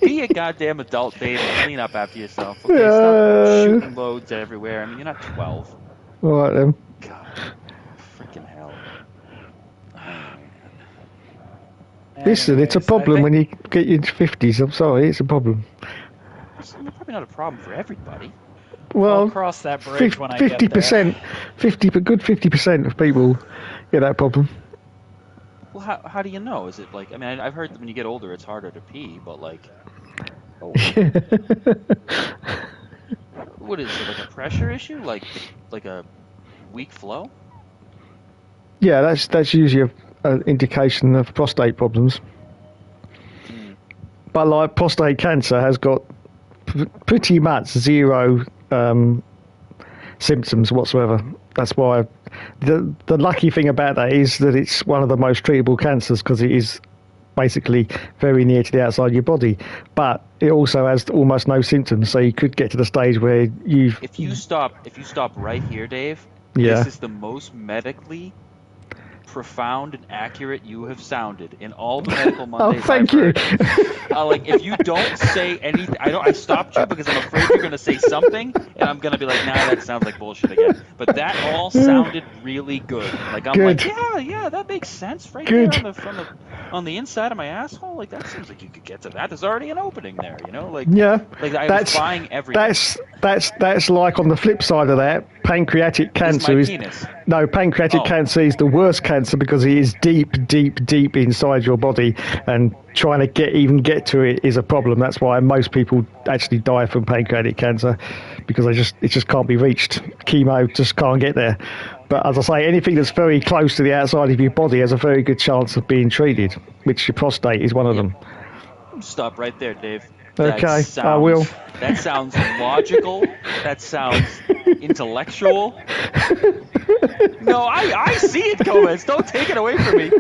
G: be a goddamn adult, Dave, and clean up after yourself? Okay, stop shooting loads everywhere. I mean, you're not 12.
C: All right, then.
G: God, freaking hell.
C: Listen, it's a problem when you get into 50s. I'm sorry, it's a problem.
G: It's probably not a problem for everybody.
C: Well,
B: I'll cross that bridge when I get there.
C: 50% of people get that problem.
G: Well, how do you know? Is it like, I mean, I've heard that when you get older, it's harder to pee, but like, what is it, like a pressure issue? Like a weak flow?
C: Yeah, that's usually an indication of prostate problems. But like prostate cancer has got pretty much zero symptoms whatsoever. That's why the lucky thing about that is that it's one of the most treatable cancers because it is basically very near to the outside of your body. But it also has almost no symptoms, so you could get to the stage where you've...
G: If you stop right here, Dave,
C: Yeah.
G: this is the most medically profound and accurate you have sounded in all the medical Mondays
C: thank
G: I've
C: you.
G: heard. Like, if you don't say anything, I stopped you because I'm afraid you're going to say something, and I'm going to be like, nah, that sounds like bullshit again. But that all sounded really good. Like, I'm
C: Good.
G: like, yeah, that makes sense right
C: Good.
G: there on the inside of my asshole. Like, that seems like you could get to that. There's already an opening there, you know? Like,
C: Yeah,
G: like I was buying everything.
C: that's like on the flip side of that, pancreatic cancer
G: Is my penis.
C: No, pancreatic cancer is the worst cancer because it is deep inside your body, and trying to even get to it is a problem. That's why most people actually die from pancreatic cancer, because it just can't be reached. Chemo just can't get there. But as I say, anything that's very close to the outside of your body has a very good chance of being treated, which your prostate is one of them.
G: Stop right there, Dave.
C: Okay, I will.
G: That sounds logical. That sounds intellectual. No, I see it, Gomez. Don't take it away from me.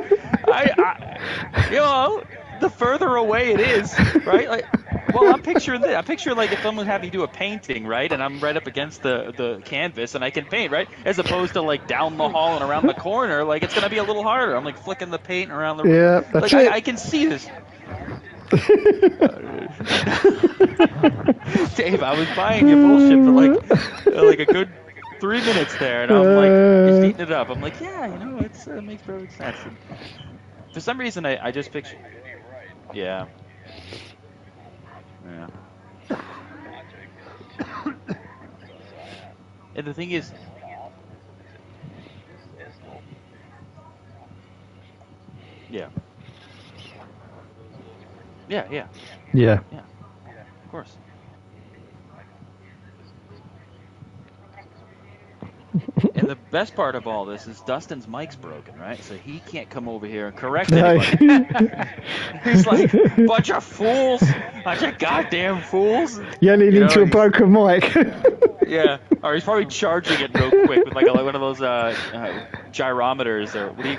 G: The further away it is, right? Like, well, I'm picturing this. I'm picturing like if someone had me do a painting, right? And I'm right up against the canvas and I can paint, right? As opposed to like down the hall and around the corner, like it's gonna be a little harder. I'm like flicking the paint around the room.
C: Yeah, that's
G: like,
C: it.
G: I can see this. Dave, I was buying your bullshit for like a good 3 minutes there, and I'm like just eating it up. I'm like, yeah, it makes perfect sense. And for some reason, I just picture, yeah. And the thing is, yeah. Yeah, of course. And the best part of all this is Dustin's mic's broken, right? So he can't come over here and correct anybody. He's like, bunch of fools, bunch of goddamn fools.
C: Yelling into a broken mic.
G: Yeah, or he's probably charging it real quick with like one of those gyrometers or what do you...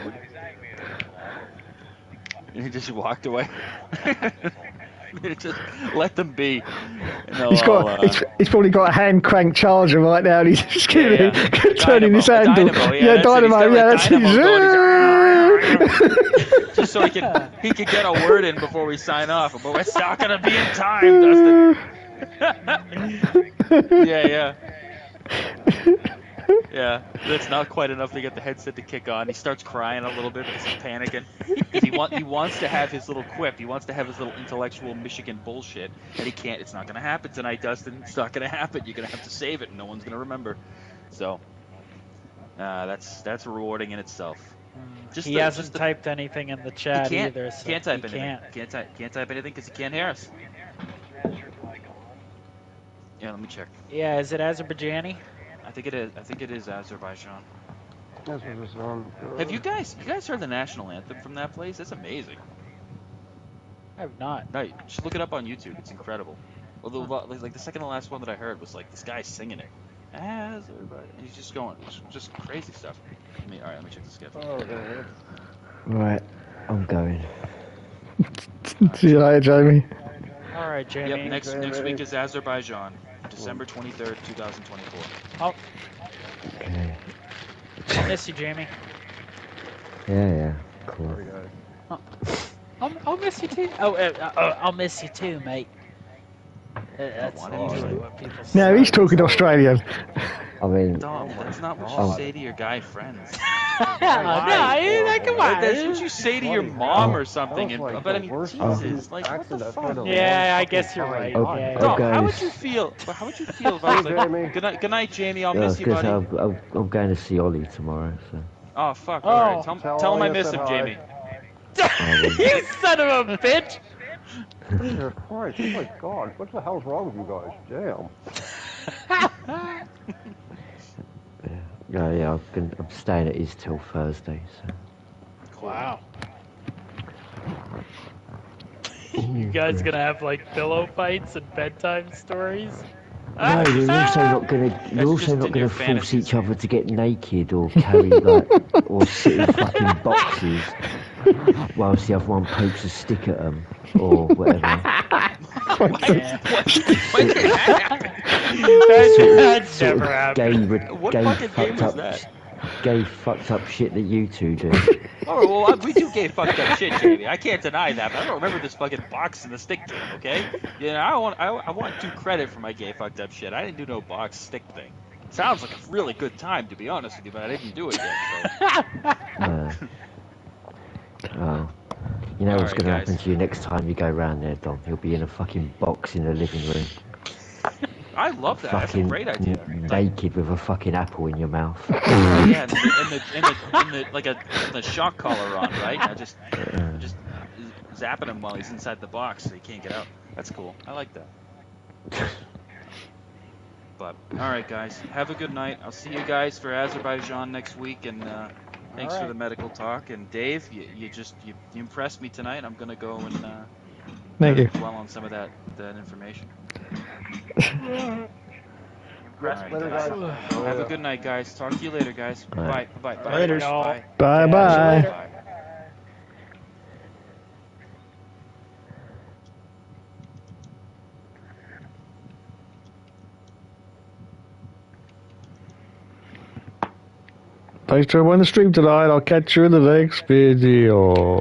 G: He just walked away. Just let them be.
C: He's probably got a hand crank charger right now, and he's just turning his handle. Dynamo. That's
G: it. Just so he could get a word in before we sign off. But it's not gonna be in time, Dustin. Yeah, that's not quite enough to get the headset to kick on. He starts crying a little bit because he's panicking. Because he wants to have his little quip. He wants to have his little intellectual Michigan bullshit. And he can't. It's not going to happen tonight, Dustin. It's not going to happen. You're going to have to save it, and no one's going to remember. So, that's rewarding in itself.
B: He hasn't typed anything in the chat either. So
G: can't type anything. Can't type anything because he can't hear us. Yeah, let me check.
B: Yeah, is it Azerbaijani?
G: I think it is Azerbaijan.
A: Azerbaijan.
G: Have you guys heard the national anthem from that place? It's amazing.
B: I have not.
G: No, just look it up on YouTube. It's incredible. Although, like the second to last one that I heard was like this guy singing it. Azerbaijan. He's just going, just crazy stuff. All right, let me check the schedule.
A: Oh, there it is.
D: Right, I'm going.
C: See you later, Jamie.
B: All right, Jamie.
G: Yep, next week is Azerbaijan, December 23rd, 2024.
D: Okay.
B: I'll miss you, Jamie.
D: Yeah, cool.
B: I'll miss you too. I'll miss you too, mate. That's usually what people say.
C: No, he's talking Australian.
D: I mean,
G: Dom, that's not what you say to your guy friends.
B: No, come on.
G: That's what you say to your mom or something. But I mean, Jesus, like, what the fuck?
B: Yeah, I guess you're right.
G: Dom, how would you feel? How would you feel if I was like, good night, Jamie. I'll miss you, buddy.
D: I'm going to see Ollie tomorrow. So.
G: Oh fuck! All right, tell him I miss him, Jamie.
B: You son of a bitch!
A: Jesus Christ! Oh my God! What the hell's wrong with you guys? Damn.
D: Yeah, I'm staying at his till Thursday. So.
B: Wow. You guys gonna have like pillow fights and bedtime stories?
D: No, we're also not gonna force each other to get naked or carry or sit in fucking boxes. whilst the other one pokes a stick at them or whatever.
G: When did that
B: That's never happened.
G: What fucking game was that?
D: Gay fucked up shit that you two do.
G: Oh, well, we do gay fucked up shit, Jamie. I can't deny that, but I don't remember this fucking box and the stick game, okay? You know, I want due credit for my gay fucked up shit. I didn't do no box stick thing. Sounds like a really good time, to be honest with you, but I didn't do it yet, so.
D: Oh. You know
G: All
D: what's
G: right,
D: going to
G: guys.
D: happen to you next time you go round there, Dom? You'll be in a fucking box in the living room.
G: I love that. That's a
D: Fucking
G: great idea.
D: naked with a fucking apple in your mouth.
G: Yeah, and the shock collar on, right? Now just zapping him while he's inside the box so he can't get out. That's cool. I like that. But all right, guys, have a good night. I'll see you guys for Azerbaijan next week, and thanks for the medical talk. And Dave, you impressed me tonight. I'm gonna go and
C: Thank you.
G: dwell on some of that information.
A: Rest later, guys.
G: Have a good night, guys. Talk to you later, guys.
D: Right.
G: Bye. Bye.
B: Later.
G: Bye.
C: Bye bye.
G: Bye.
C: Thanks for joining the stream tonight. I'll catch you in the next video.